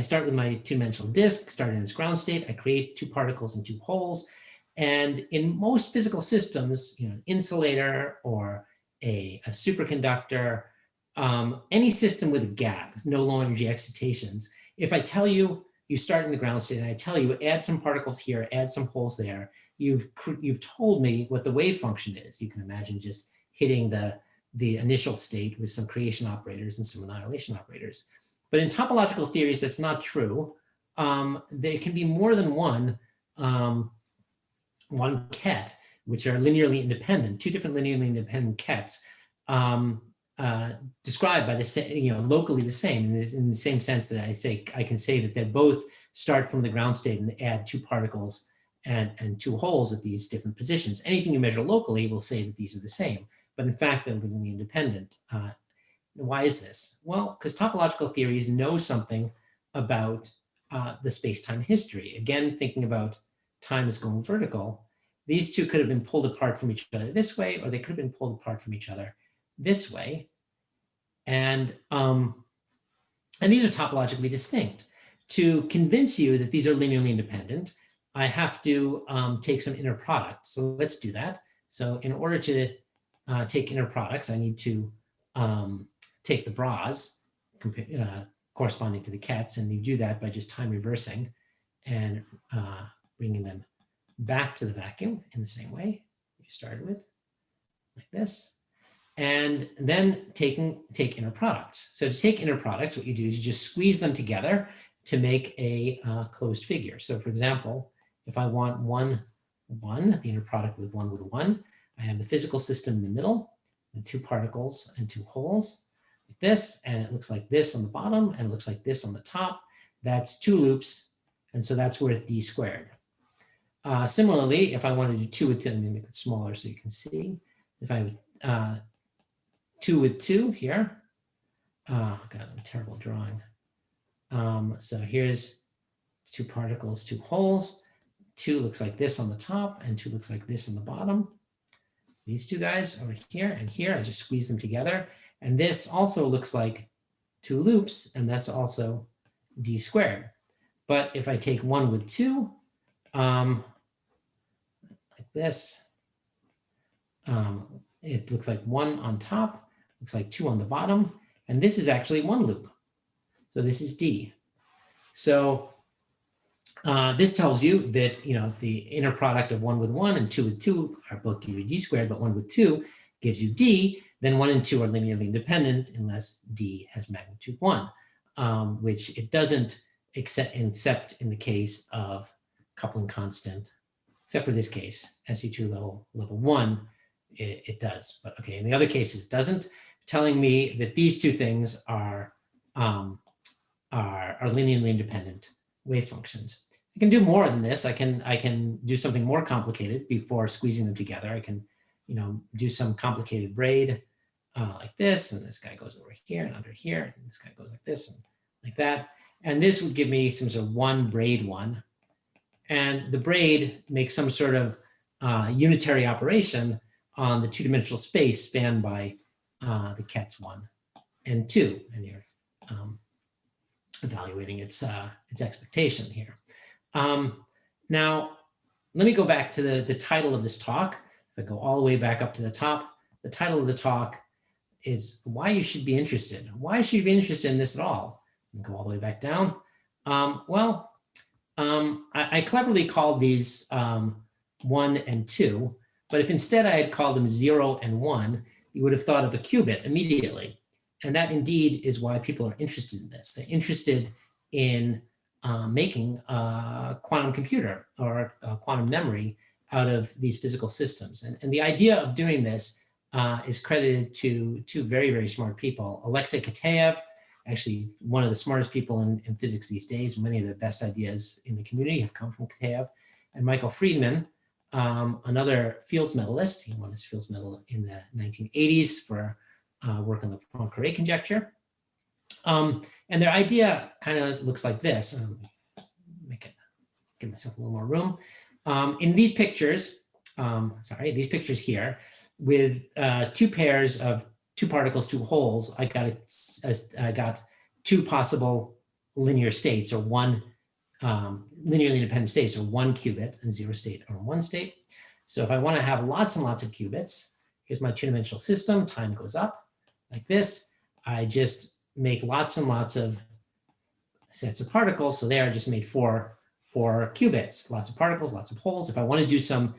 start with my two-dimensional disk, start in its ground state. I create two particles and two holes. And in most physical systems, an insulator or a superconductor, any system with a gap, no low energy excitations, if I tell you, you start in the ground state and I tell you add some particles here, add some holes there, you've told me what the wave function is. You can imagine just hitting the initial state with some creation operators and some annihilation operators. But in topological theories, that's not true. There can be more than one ket, which are linearly independent, two different linearly independent kets, described by the same, locally the same, in the same sense that I can say that they both start from the ground state and add two particles and two holes at these different positions. Anything you measure locally will say that these are the same, but in fact they're linearly independent. Why is this? Well, because topological theories know something about the space-time history. Again, thinking about time as going vertical, these two could have been pulled apart from each other this way, or they could have been pulled apart from each other this way. And these are topologically distinct. To convince you that these are linearly independent, I have to take some inner products. So let's do that. So in order to take inner products, I need to take the bras corresponding to the kets, and you do that by just time reversing and bringing them back to the vacuum in the same way you started with, like this. And then take inner products. So to take inner products, what you do is you just squeeze them together to make a closed figure. So for example, if I want 1, 1, the inner product with 1, I have the physical system in the middle, and two particles and two holes, like this, and it looks like this on the bottom, and it looks like this on the top. That's two loops, and so that's worth d squared. Similarly, if I wanted to do 2 with 2, let me make it smaller so you can see. If I have 2 with 2 here, God, I'm terrible at drawing. So here's two particles, two holes. 2 looks like this on the top, and 2 looks like this on the bottom. These two guys over here and here, I just squeeze them together. And this also looks like two loops, and that's also d squared. But if I take 1 with 2, like this, it looks like 1 on top, looks like 2 on the bottom, and this is actually 1 loop. So this is d. So this tells you that, if the inner product of 1 with 1 and 2 with 2 are both give you d squared, but 1 with 2 gives you d, then 1 and 2 are linearly independent unless d has magnitude 1, which it doesn't except in the case of coupling constant, except for this case, SU2 level 1, it does. But okay, in the other cases it doesn't, telling me that these two things are linearly independent wave functions. I can do more than this. I can do something more complicated before squeezing them together. I can, do some complicated braid like this, and this guy goes over here and under here, and this guy goes like this and like that. And this would give me some sort of 1 braid 1. And the braid makes some sort of unitary operation on the two-dimensional space spanned by the kets 1 and 2, and you're evaluating its expectation here. Now, let me go back to the title of this talk. If I go all the way back up to the top, the title of the talk is Why You Should Be Interested. Why should you be interested in this at all? And go all the way back down. I cleverly called these 1 and 2, but if instead I had called them 0 and 1, you would have thought of a qubit immediately. And that indeed is why people are interested in this. They're interested in making a quantum computer or a quantum memory out of these physical systems. And the idea of doing this is credited to two very, very smart people. Alexei Kitaev, actually one of the smartest people in physics these days. Many of the best ideas in the community have come from Kitaev. And Michael Friedman, another Fields medalist. He won his Fields medal in the 1980s for work on the Poincare conjecture. And their idea kind of looks like this. Give myself a little more room. In these pictures, these pictures here, with two pairs of two particles, two holes, I got two possible linear states, or one linearly independent states, or one qubit, and 0 state, or 1 state. So if I want to have lots and lots of qubits, here's my two-dimensional system. Time goes up like this. I just make lots and lots of sets of particles. So there I just made four qubits, lots of particles, lots of holes. If I want to do some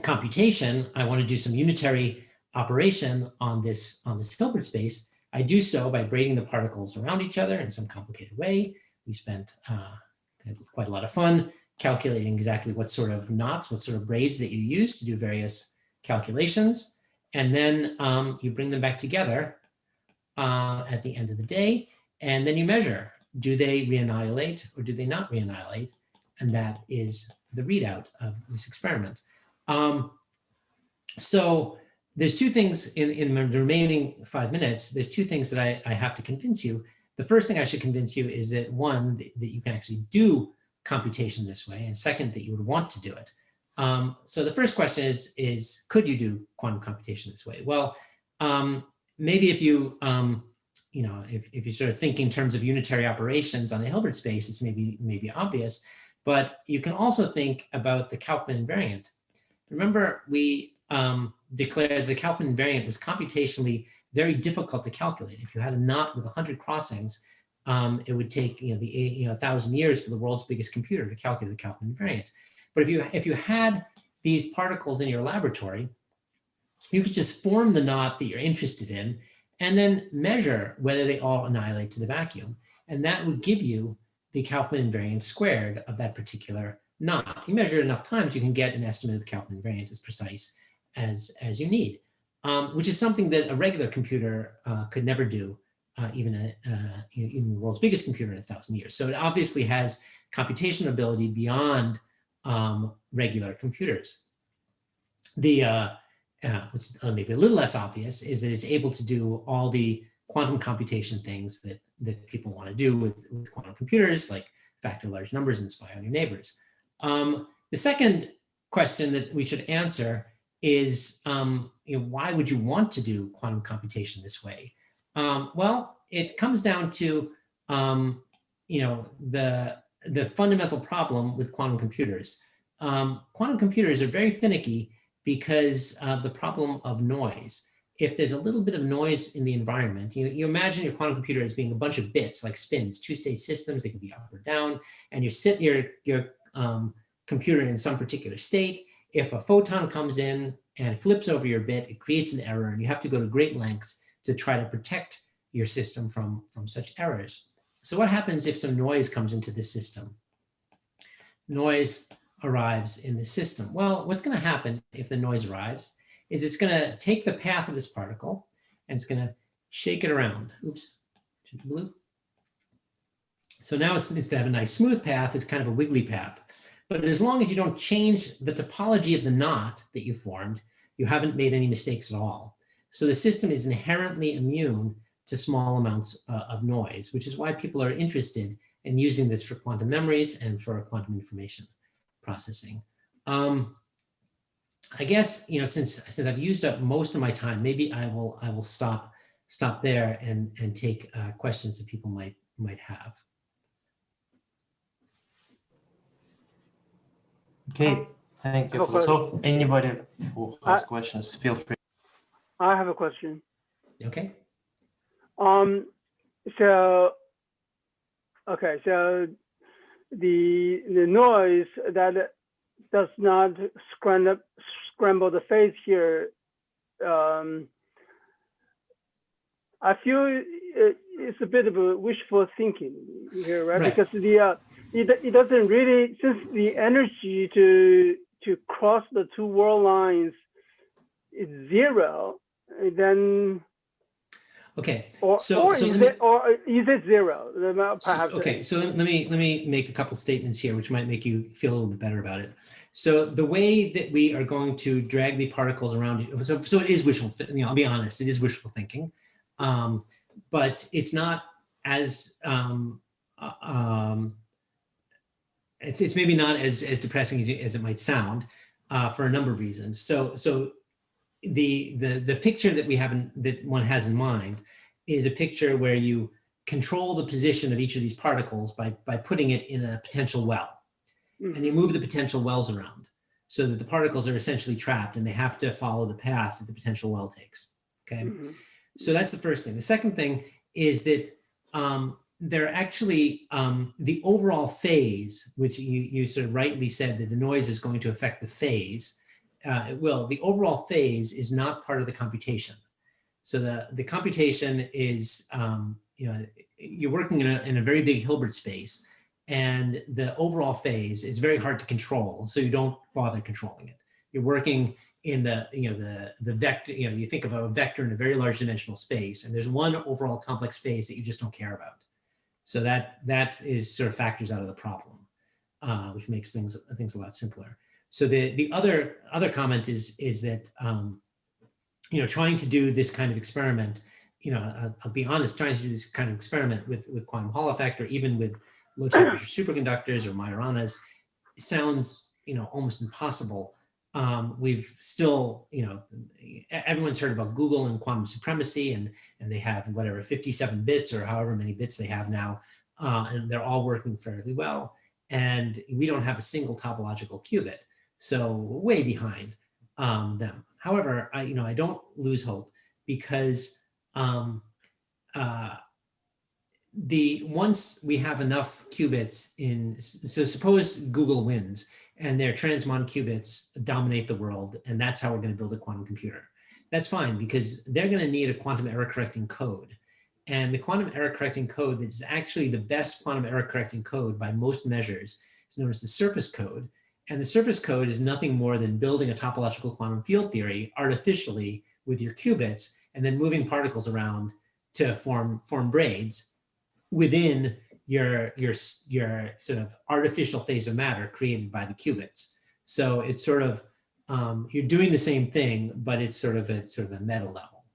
computation, I want to do some unitary operation on this Hilbert space, I do so by braiding the particles around each other in some complicated way. We spent quite a lot of fun calculating exactly what sort of knots, what sort of braids that you use to do various calculations. And then you bring them back together at the end of the day, and then you measure, do they reannihilate or do they not reannihilate? And that is the readout of this experiment. So there's two things in the remaining 5 minutes, there's two things that I have to convince you. The first thing I should convince you is that, one, that you can actually do computation this way, and second, that you would want to do it. So the first question is could you do quantum computation this way? Well, maybe if you, if you sort of think in terms of unitary operations on a Hilbert space, it's maybe obvious, but you can also think about the Kaufman invariant. Remember, we declared the Kaufman invariant was computationally very difficult to calculate. If you had a knot with 100 crossings, it would take 1,000 years for the world's biggest computer to calculate the Kaufman invariant. But if you had these particles in your laboratory, you could just form the knot that you're interested in and then measure whether they all annihilate to the vacuum. And that would give you the Kaufman invariant squared of that particular knot. You measure it enough times, you can get an estimate of the Kaufman invariant as precise as you need, which is something that a regular computer could never do, even the world's biggest computer in 1,000 years. So it obviously has computational ability beyond regular computers. What's maybe a little less obvious is that it's able to do all the quantum computation things that people want to do with quantum computers, like factor large numbers and spy on your neighbors. The second question that we should answer is, why would you want to do quantum computation this way? Well, it comes down to the fundamental problem with quantum computers. Quantum computers are very finicky because of the problem of noise. If there's a little bit of noise in the environment, you imagine your quantum computer as being a bunch of bits, like spins, two-state systems, they can be up or down, and you sit your computer in some particular state. If a photon comes in and flips over your bit, it creates an error, and you have to go to great lengths to try to protect your system from such errors. So what happens if some noise comes into the system? Noise arrives in the system. Well, what's going to happen if the noise arrives is it's going to take the path of this particle and it's going to shake it around. Oops, blue. So now it's, instead of a nice smooth path, it's kind of a wiggly path. But as long as you don't change the topology of the knot that you formed, you haven't made any mistakes at all. So the system is inherently immune to small amounts of noise, which is why people are interested in using this for quantum memories and for quantum information processing. I guess, since I've used up most of my time, maybe I will stop there and take questions that people might have. Okay, thank you. So anybody who has questions, feel free. I have a question. Okay. So the noise that does not scramble the phase here, I feel it's a bit of a wishful thinking here, right? Because it doesn't really, since the energy to cross the two world lines is 0, then Okay. or So is it 0? Perhaps. Okay. So let me make a couple statements here, which might make you feel a little bit better about it. So the way that we are going to drag the particles around, so it is wishful. I'll be honest, it is wishful thinking, but it's not as it's maybe not as depressing as it might sound for a number of reasons. So the picture that that one has in mind is a picture where you control the position of each of these particles by putting it in a potential well. And you move the potential wells around so that the particles are essentially trapped and they have to follow the path that the potential well takes. Okay. So that's the first thing. The second thing is that they're actually the overall phase, which you sort of rightly said that the noise is going to affect the phase. The overall phase is not part of the computation. So the computation is, you're working in a very big Hilbert space, and the overall phase is very hard to control. So you don't bother controlling it. You're working in the vector, you think of a vector in a very large dimensional space, and there's one overall complex phase that you just don't care about. So that is sort of factors out of the problem, which makes things a lot simpler. So the other comment is that trying to do this kind of experiment, I'll be honest, trying to do this kind of experiment with quantum Hall effect or even with low temperature superconductors or Majoranas sounds almost impossible. We've still, everyone's heard about Google and quantum supremacy, and they have whatever 57 bits or however many bits they have now, and they're all working fairly well. And we don't have a single topological qubit, so we're way behind them. However, I don't lose hope because once we have enough qubits so suppose Google wins and their transmon qubits dominate the world, and that's how we're going to build a quantum computer. That's fine because they're going to need a quantum error correcting code. And the quantum error correcting code that is actually the best quantum error correcting code by most measures is known as the surface code. And the surface code is nothing more than building a topological quantum field theory artificially with your qubits and then moving particles around to form braids within your sort of artificial phase of matter created by the qubits. So it's sort of, you're doing the same thing, but it's sort of a meta level.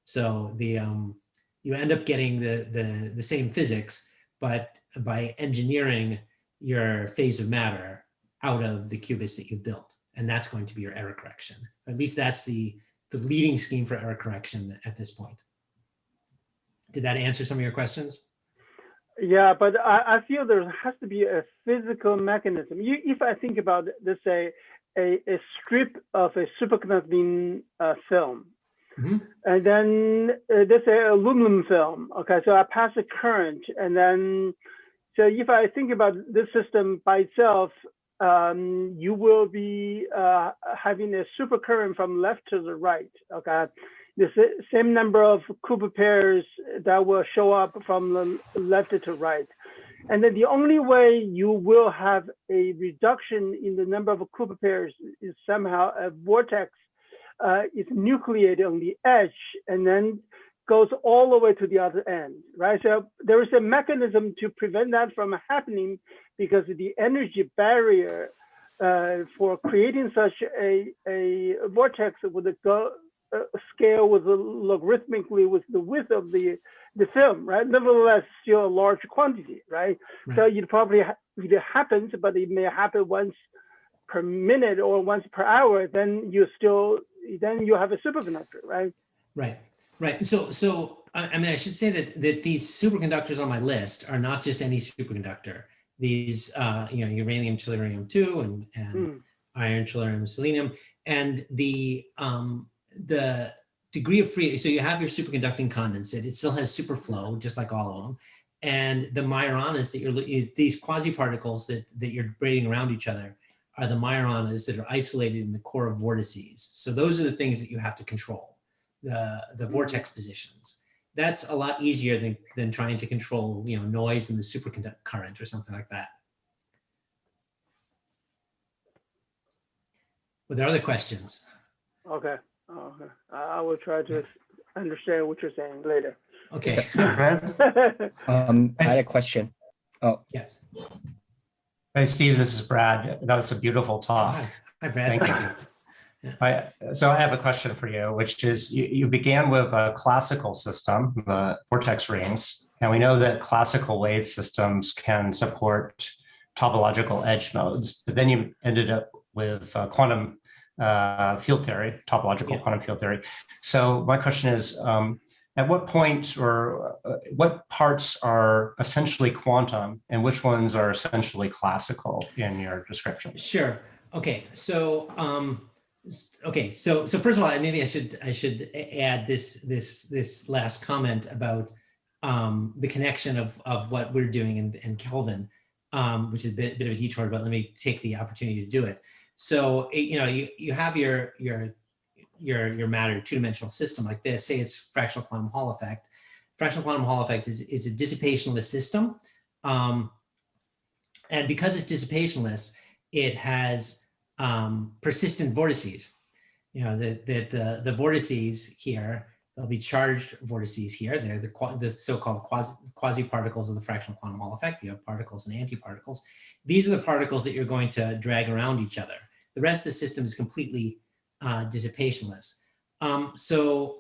So you end up getting the same physics, but by engineering your phase of matter out of the qubits that you've built. And that's going to be your error correction. At least that's the leading scheme for error correction at this point. Did that answer some of your questions? Yeah, but I feel there has to be a physical mechanism. If I think about, let's say, a strip of a superconducting film, and then let's say aluminum film. Okay, so I pass a current, and then so if I think about this system by itself, you will be having a supercurrent from left to the right. Okay, the same number of Cooper pairs that will show up from the left to right. And then the only way you will have a reduction in the number of Cooper pairs is somehow a vortex is nucleated on the edge and then goes all the way to the other end, right? So there is a mechanism to prevent that from happening because the energy barrier for creating such a vortex would go scale with logarithmically with the width of the film, right? Nevertheless, still a large quantity, right? So it probably it happens, but it may happen once per minute or once per hour. Then you have a superconductor, right? Right. So I mean, I should say that these superconductors on my list are not just any superconductor. These uranium, tellurium-2 and iron, tellurium, selenium, and the degree of freedom. So you have your superconducting condensate. It still has superflow, just like all of them. And the Majoranas these quasi-particles that you're braiding around each other are the Majoranas that are isolated in the core of vortices. So those are the things that you have to control, the vortex positions. That's a lot easier than trying to control, noise in the superconductor current or something like that. Were there other questions? Okay. Okay. I will try to understand what you're saying later. Okay. Brad? I had a question. Oh, Yes. Hey, Steve, this is Brad. That was a beautiful talk. Hi, Brad. Thank Thank you. So I have a question for you, which is you began with a classical system, the vortex rings, and we know that classical wave systems can support topological edge modes, but then you ended up with quantum field theory, topological quantum field theory. So my question is, at what point or what parts are essentially quantum and which ones are essentially classical in your description? Sure. Okay. So so first of all, maybe I should add this last comment about the connection of what we're doing in Kelvin, which is a bit of a detour, but let me take the opportunity to do it. So you have your matter two-dimensional system like this. Say it's fractional quantum Hall effect. Fractional quantum Hall effect is a dissipationless system, and because it's dissipationless, it has persistent vortices. The vortices here, there'll be charged vortices here. They're the so-called quasi-particles of the fractional quantum Hall effect. You have particles and antiparticles. These are the particles that you're going to drag around each other. The rest of the system is completely dissipationless. So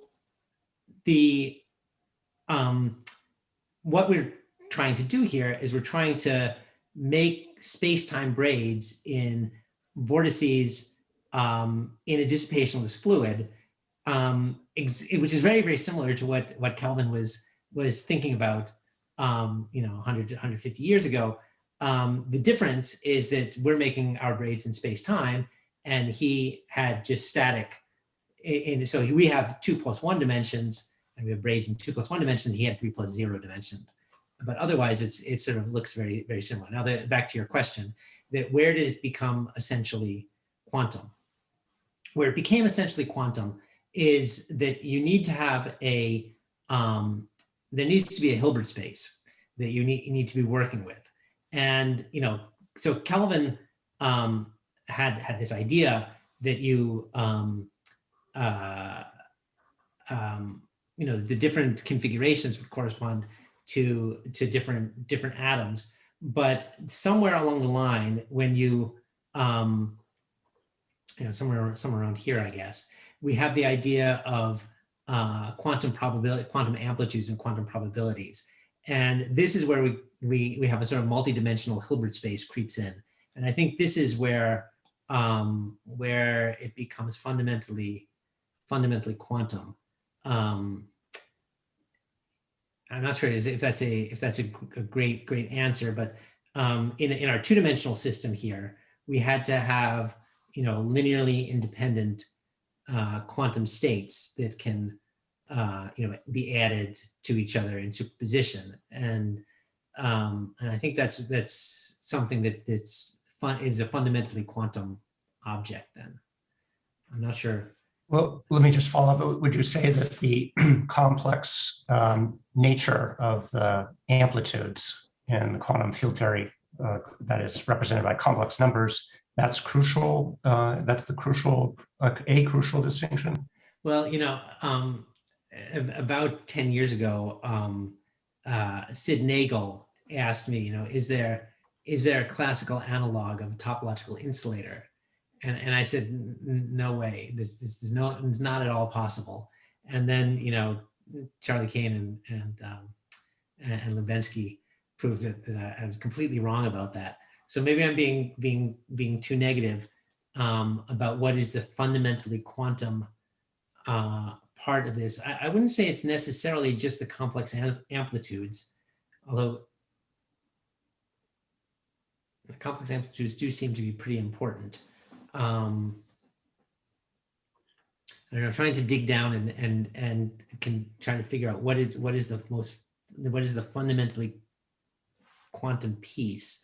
what we're trying to do here is we're trying to make space-time braids in vortices in a dissipationless fluid, which is very, very similar to what Kelvin was thinking about 100 to 150 years ago. The difference is that we're making our braids in space-time, and he had just static. And so we have 2 + 1 dimensions, and we have braids in 2 + 1 dimensions. He had 3 + 0 dimensions. But otherwise, it sort of looks very, very similar. Now, back to your question, that where did it become essentially quantum? Where it became essentially quantum is that you need to have there needs to be a Hilbert space that you need to be working with. And, so Kelvin had this idea that the different configurations would correspond to different atoms, but somewhere along the line, when somewhere around here, I guess, we have the idea of quantum amplitudes and quantum probabilities, and this is where we have a sort of multi-dimensional Hilbert space creeps in, and I think this is where it becomes fundamentally quantum. I'm not sure if that's a great answer, but in our two-dimensional system here, we had to have linearly independent quantum states that can be added to each other in superposition, and I think that's something is a fundamentally quantum object. Then I'm not sure. Well, let me just follow up. Would you say that the complex nature of the amplitudes in the quantum field theory that is represented by complex numbers, that's crucial? That's the crucial distinction? Well, about 10 years ago, Sid Nagel asked me, is there a classical analog of a topological insulator? And I said, no way. This is not at all possible. And then Charlie Kane and Lubensky proved that I was completely wrong about that. So maybe I'm being too negative about what is the fundamentally quantum part of this. I wouldn't say it's necessarily just the complex amplitudes, although the complex amplitudes do seem to be pretty important. I don't know, trying to dig down and can try to figure out what is the fundamentally quantum piece.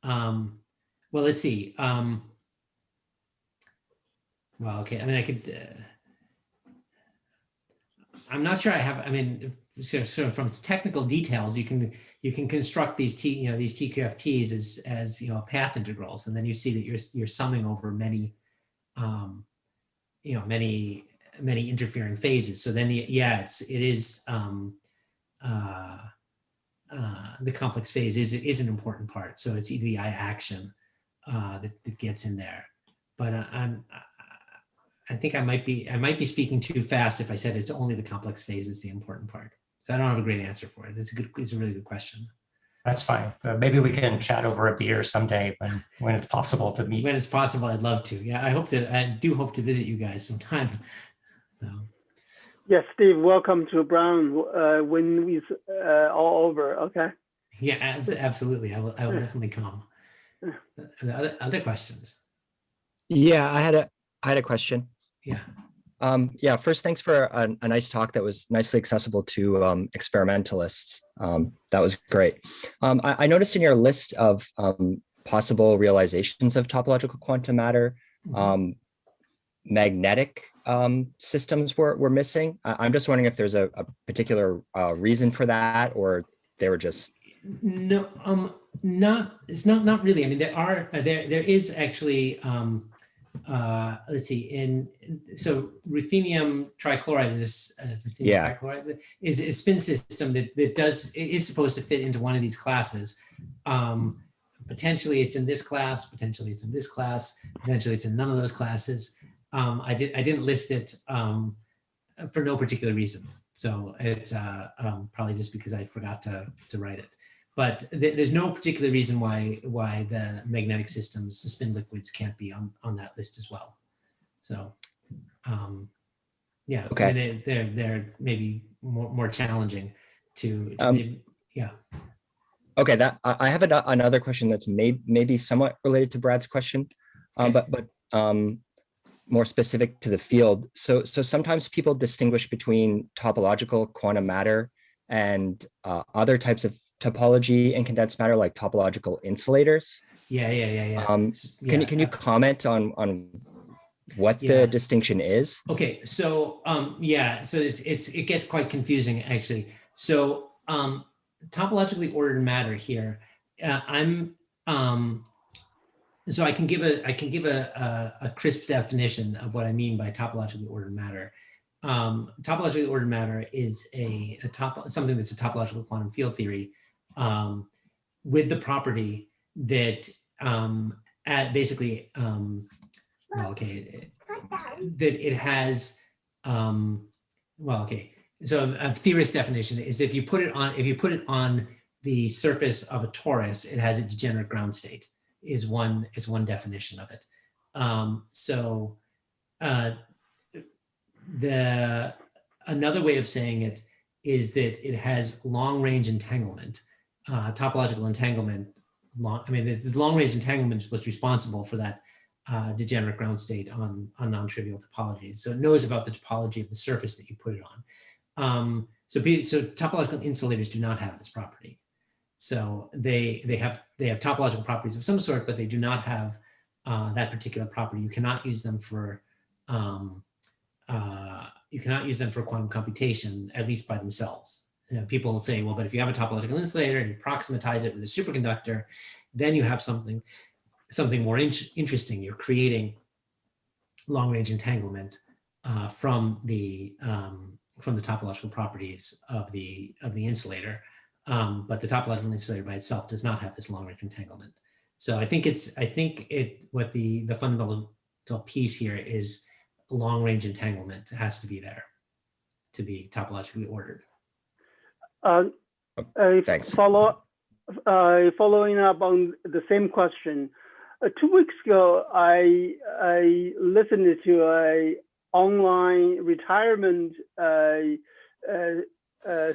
Well, let's see. Well, okay. I mean, I could. I'm not sure I have. I mean, so from its technical details, you can construct these these TQFTs as path integrals, and then you see that you're summing over many many many interfering phases. So then, yeah, it is the complex phase is an important part. So it's the I action that gets in there. But I think I might be speaking too fast if I said it's only the complex phase is the important part. So I don't have a great answer for it. It's a really good question. That's fine. Maybe we can chat over a beer someday when it's possible to meet. When it's possible, I'd love to. Yeah, I do hope to visit you guys sometime. So. Yes, Steve, welcome to Brown when it's all over. Okay. Yeah, absolutely. I will definitely come. Other questions? Yeah, I had a question. Yeah. Yeah, first, thanks for a nice talk that was nicely accessible to experimentalists. That was great. I noticed in your list of possible realizations of topological quantum matter, magnetic systems were missing. I'm just wondering if there's a particular reason for that, or they were just no, not really. I mean, there is actually. Let's see. So ruthenium trichloride is a spin system that is supposed to fit into one of these classes. Potentially it's in this class. Potentially it's in this class. Potentially it's in none of those classes. I didn't list it for no particular reason. So it's probably just because I forgot to write it. But there's no particular reason why the magnetic systems, the spin liquids, can't be on that list as well. So, yeah, okay. I mean, they're maybe more challenging to yeah. Okay, that I have another question that's maybe somewhat related to Brad's question, Okay. but more specific to the field. So sometimes people distinguish between topological quantum matter and other types of topology in condensed matter, like topological insulators. Yeah. Can you comment on what the distinction is? Okay, so yeah, so it gets quite confusing actually. So topologically ordered matter here, so I can give a crisp definition of what I mean by topologically ordered matter. Topologically ordered matter is something that's a topological quantum field theory with the property that basically that it has so a theorist definition is if you put it on the surface of a torus, it has a degenerate ground state is one definition of it. Another way of saying it is that it has long range entanglement, topological entanglement. The long range entanglement is what's responsible for that degenerate ground state on non-trivial topologies. So it knows about the topology of the surface that you put it on. So topological insulators do not have this property. So they have topological properties of some sort, but they do not have that particular property. You cannot use them for quantum computation, at least by themselves. People will say, well, but if you have a topological insulator and you approximatize it with a superconductor, then you have something more interesting. You're creating long-range entanglement from the topological properties of the insulator, but the topological insulator by itself does not have this long-range entanglement. So I think what the fundamental piece here is long-range entanglement has to be there to be topologically ordered. Thanks. Following up on the same question, 2 weeks ago, I listened to a online retirement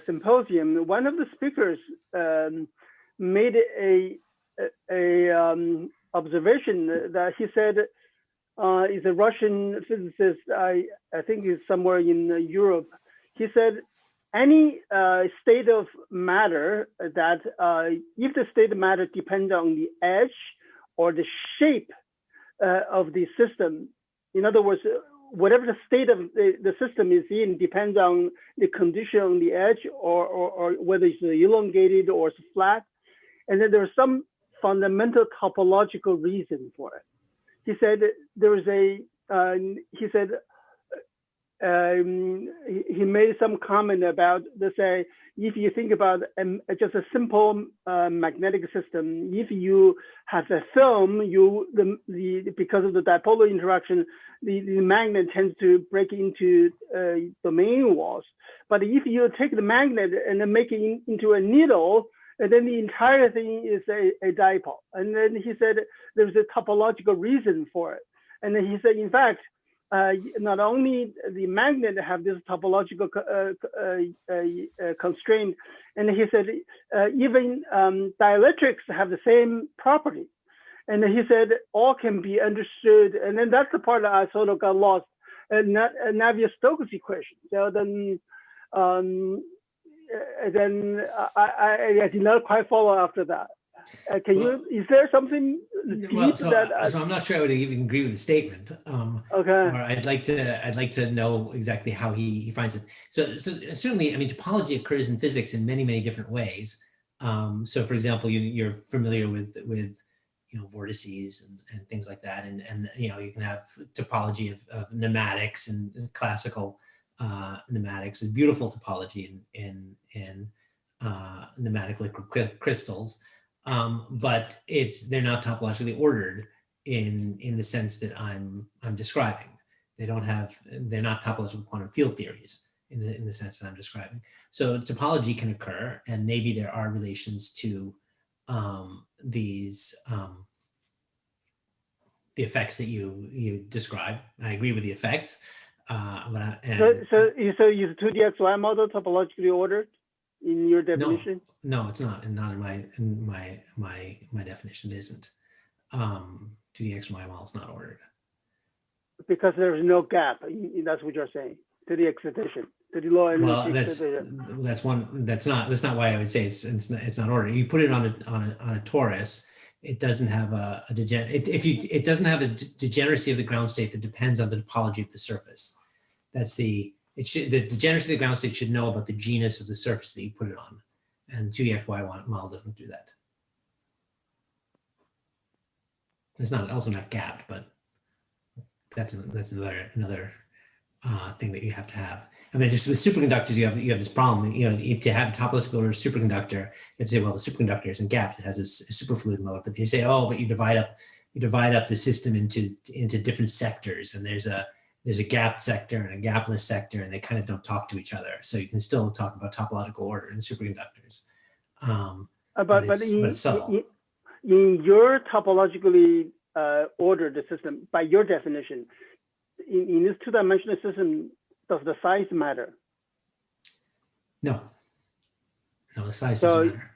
symposium. One of the speakers made a observation that he said is a Russian physicist. I think he's somewhere in Europe. He said any state of matter that if the state of matter depends on the edge or the shape of the system, in other words, whatever the state of the system is in depends on the condition on the edge or whether it's elongated or it's flat. And then there's some fundamental topological reason for it. He said he made some comment about, let's say, if you think about just a simple magnetic system, if you have a film, because of the dipole interaction, the magnet tends to break into domain walls. But if you take the magnet and then make it into a needle, and then the entire thing is a dipole. And then he said there's a topological reason for it. And then he said, in fact, not only the magnet have this topological constraint, and he said even dielectrics have the same property. And he said all can be understood. And then that's the part that I sort of got lost. Navier-Stokes equation. So then I did not quite follow after that. Can you? Is there something deep so I'm not sure I would even agree with the statement. Okay. Or I'd like to know exactly how he finds it. So certainly, I mean, topology occurs in physics in many different ways. So for example, you're familiar with vortices and things like that, and you can have topology of pneumatics and classical pneumatics, a beautiful topology in pneumatic liquid crystals. But they're not topologically ordered in the sense that I'm describing. They're not topological quantum field theories in the sense that I'm describing. So topology can occur, and maybe there are relations to these the effects that you describe. I agree with the effects. So is 2DXY model topologically ordered in your definition? No, it's not, and not in my definition. It isn't. 2DXY model is not ordered because there's no gap. That's what you're saying. To the excitation, to the low energy. Well, that's not why I would say it's not ordered. You put it on a torus. It doesn't have it doesn't have a degeneracy of the ground state that depends on the topology of the surface. That's the degeneracy of the ground state should know about the genus of the surface that you put it on, and 2DXY model doesn't do that. It's also not gapped, but that's another thing that you have to have. I mean, just with superconductors, you have this problem. To have a topological order superconductor, you have to say, well, the superconductor isn't gapped; it has a superfluid mode. But you say, oh, but you divide up the system into different sectors, and there's a gapped sector and a gapless sector, and they kind of don't talk to each other. So you can still talk about topological order in superconductors. But it's subtle. In your topologically ordered system, by your definition, in this two-dimensional system, does the size matter? No, the size doesn't matter.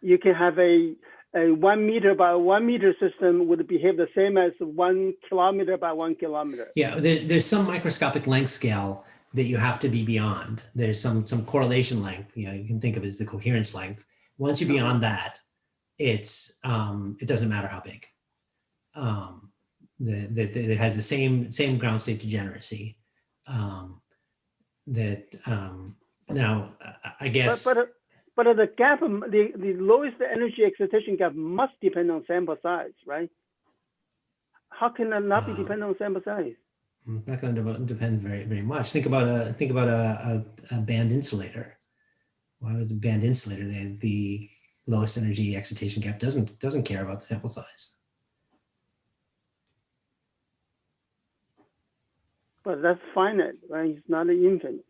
You can have a 1 meter by 1 meter system would behave the same as 1 kilometer by 1 kilometer. Yeah, there's some microscopic length scale that you have to be beyond. There's some correlation length. You can think of it as the coherence length. Once you're beyond that, it doesn't matter how big. It has the same ground state degeneracy. Now, I guess. But the gap, the lowest energy excitation gap must depend on sample size, right? How can that not be dependent on sample size? Not going to depend very much. Think about a band insulator. Why would the band insulator? The lowest energy excitation gap doesn't care about the sample size. But that's finite, right? It's not an infinite.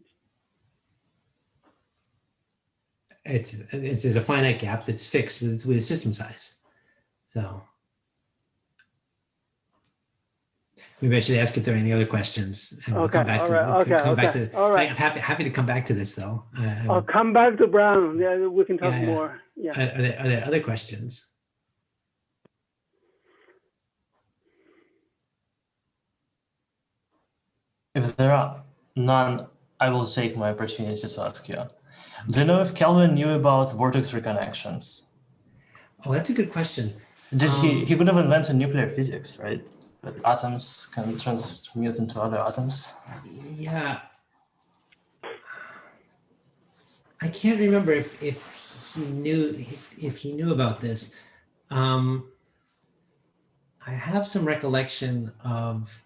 There's a finite gap that's fixed with system size. So maybe I should ask if there are any other questions, and we'll come back to. I'm happy to come back to this though. I'll come back to Brown. Yeah, we can talk more. Yeah. Are there other questions? If there are none, I will take my opportunity to ask you. Do you know if Kelvin knew about vortex reconnections? Oh, that's a good question. He could have invented nuclear physics, right? That atoms can transmute into other atoms. Yeah. I can't remember if he knew about this. I have some recollection of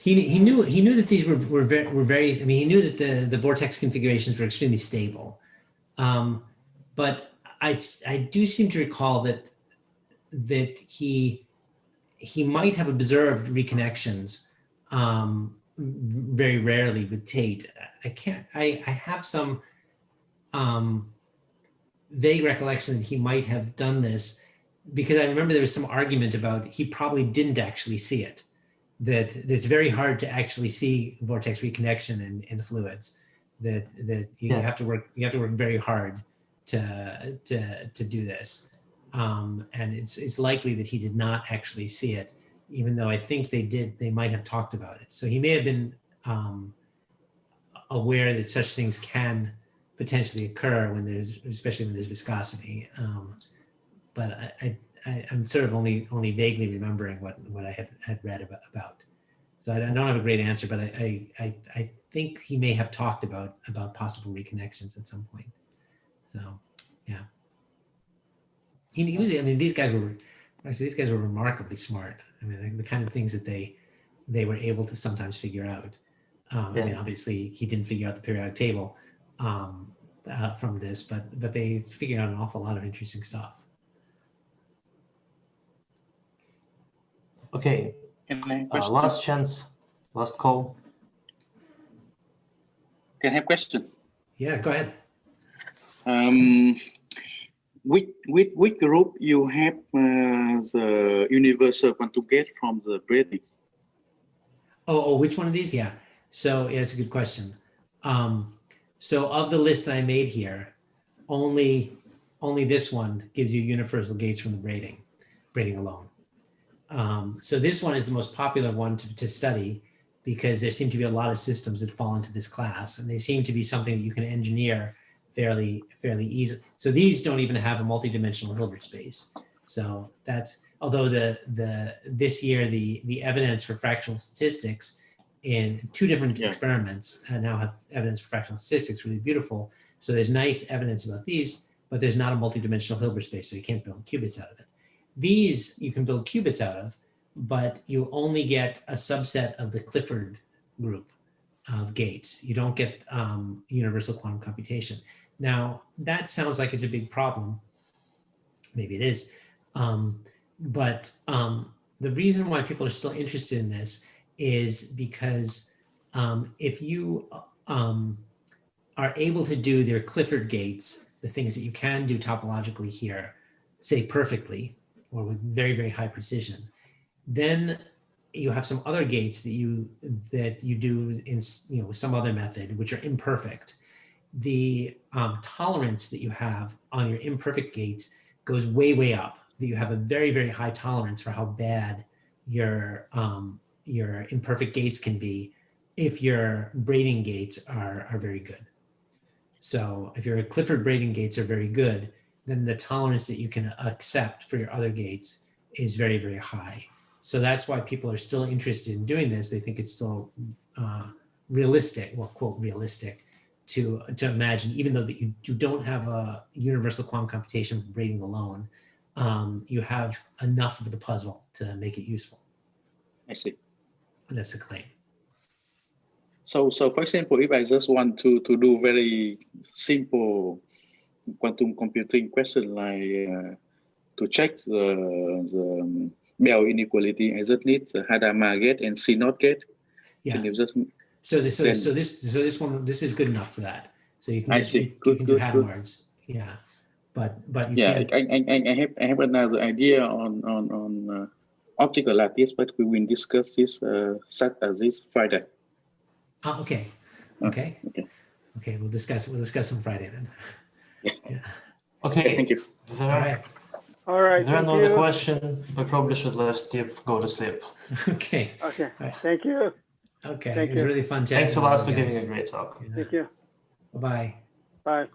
he knew that these were very. I mean, he knew that the vortex configurations were extremely stable, but I do seem to recall that he might have observed reconnections very rarely with Tate. I have some vague recollection that he might have done this, because I remember there was some argument about he probably didn't actually see it. That it's very hard to actually see vortex reconnection in fluids. That you have to work very hard to do this. And it's likely that he did not actually see it, even though I think they might have talked about it. So he may have been aware that such things can potentially occur especially when there's viscosity. But I'm sort of only vaguely remembering what I had read about. So I don't have a great answer, but I think he may have talked about possible reconnections at some point. So yeah. He was. I mean, these guys were remarkably smart. I mean, the kind of things that they were able to sometimes figure out. I mean, obviously, he didn't figure out the periodic table from this, but they figured out an awful lot of interesting stuff. Okay. Last chance, last call. Can I have a question? Yeah, go ahead. Which group you have the universal quantum gate from the braiding? Oh, which one of these? Yeah. So yeah, it's a good question. So of the list I made here, only this one gives you universal gates from the braiding alone. So this one is the most popular one to study, because there seem to be a lot of systems that fall into this class, and they seem to be something that you can engineer fairly easily. So these don't even have a multidimensional Hilbert space. So that's, although this year the evidence for fractional statistics in two different experiments now have evidence for fractional statistics, really beautiful. So there's nice evidence about these, but there's not a multidimensional Hilbert space, so you can't build qubits out of it. These you can build qubits out of, but you only get a subset of the Clifford group of gates. You don't get universal quantum computation. Now, that sounds like it's a big problem. Maybe it is. But the reason why people are still interested in this is because if you are able to do their Clifford gates, the things that you can do topologically here, say perfectly, or with very, very high precision, then you have some other gates that you do in with some other method, which are imperfect. The tolerance that you have on your imperfect gates goes way, way up. That you have a very, very high tolerance for how bad your imperfect gates can be if your braiding gates are very good. So if your Clifford braiding gates are very good, then the tolerance that you can accept for your other gates is very, very high. So that's why people are still interested in doing this. They think it's still realistic, well, quote, realistic, to imagine, even though that you don't have a universal quantum computation for braiding alone, you have enough of the puzzle to make it useful. I see. And that's the claim. So for example, if I just want to do very simple quantum computing question, like to check the Bell inequality, I just need the Hadamard gate and C0 gate. Yeah. Can you just this is good enough for that. So you can good, do Hadamards. Yeah. But you can't. I have another idea on optical lattice, but we will discuss this set as this Friday. Okay. We'll discuss on Friday then. Yeah. Okay. Thank you. All right. All right. If there are no other questions, we probably should let Steve go to sleep. Okay. Okay. Right. Thank you. Okay. Thank It was you. really fun chatting. Thanks a lot for with you giving guys. a great talk. Yeah. Thank you. Bye-bye. Bye.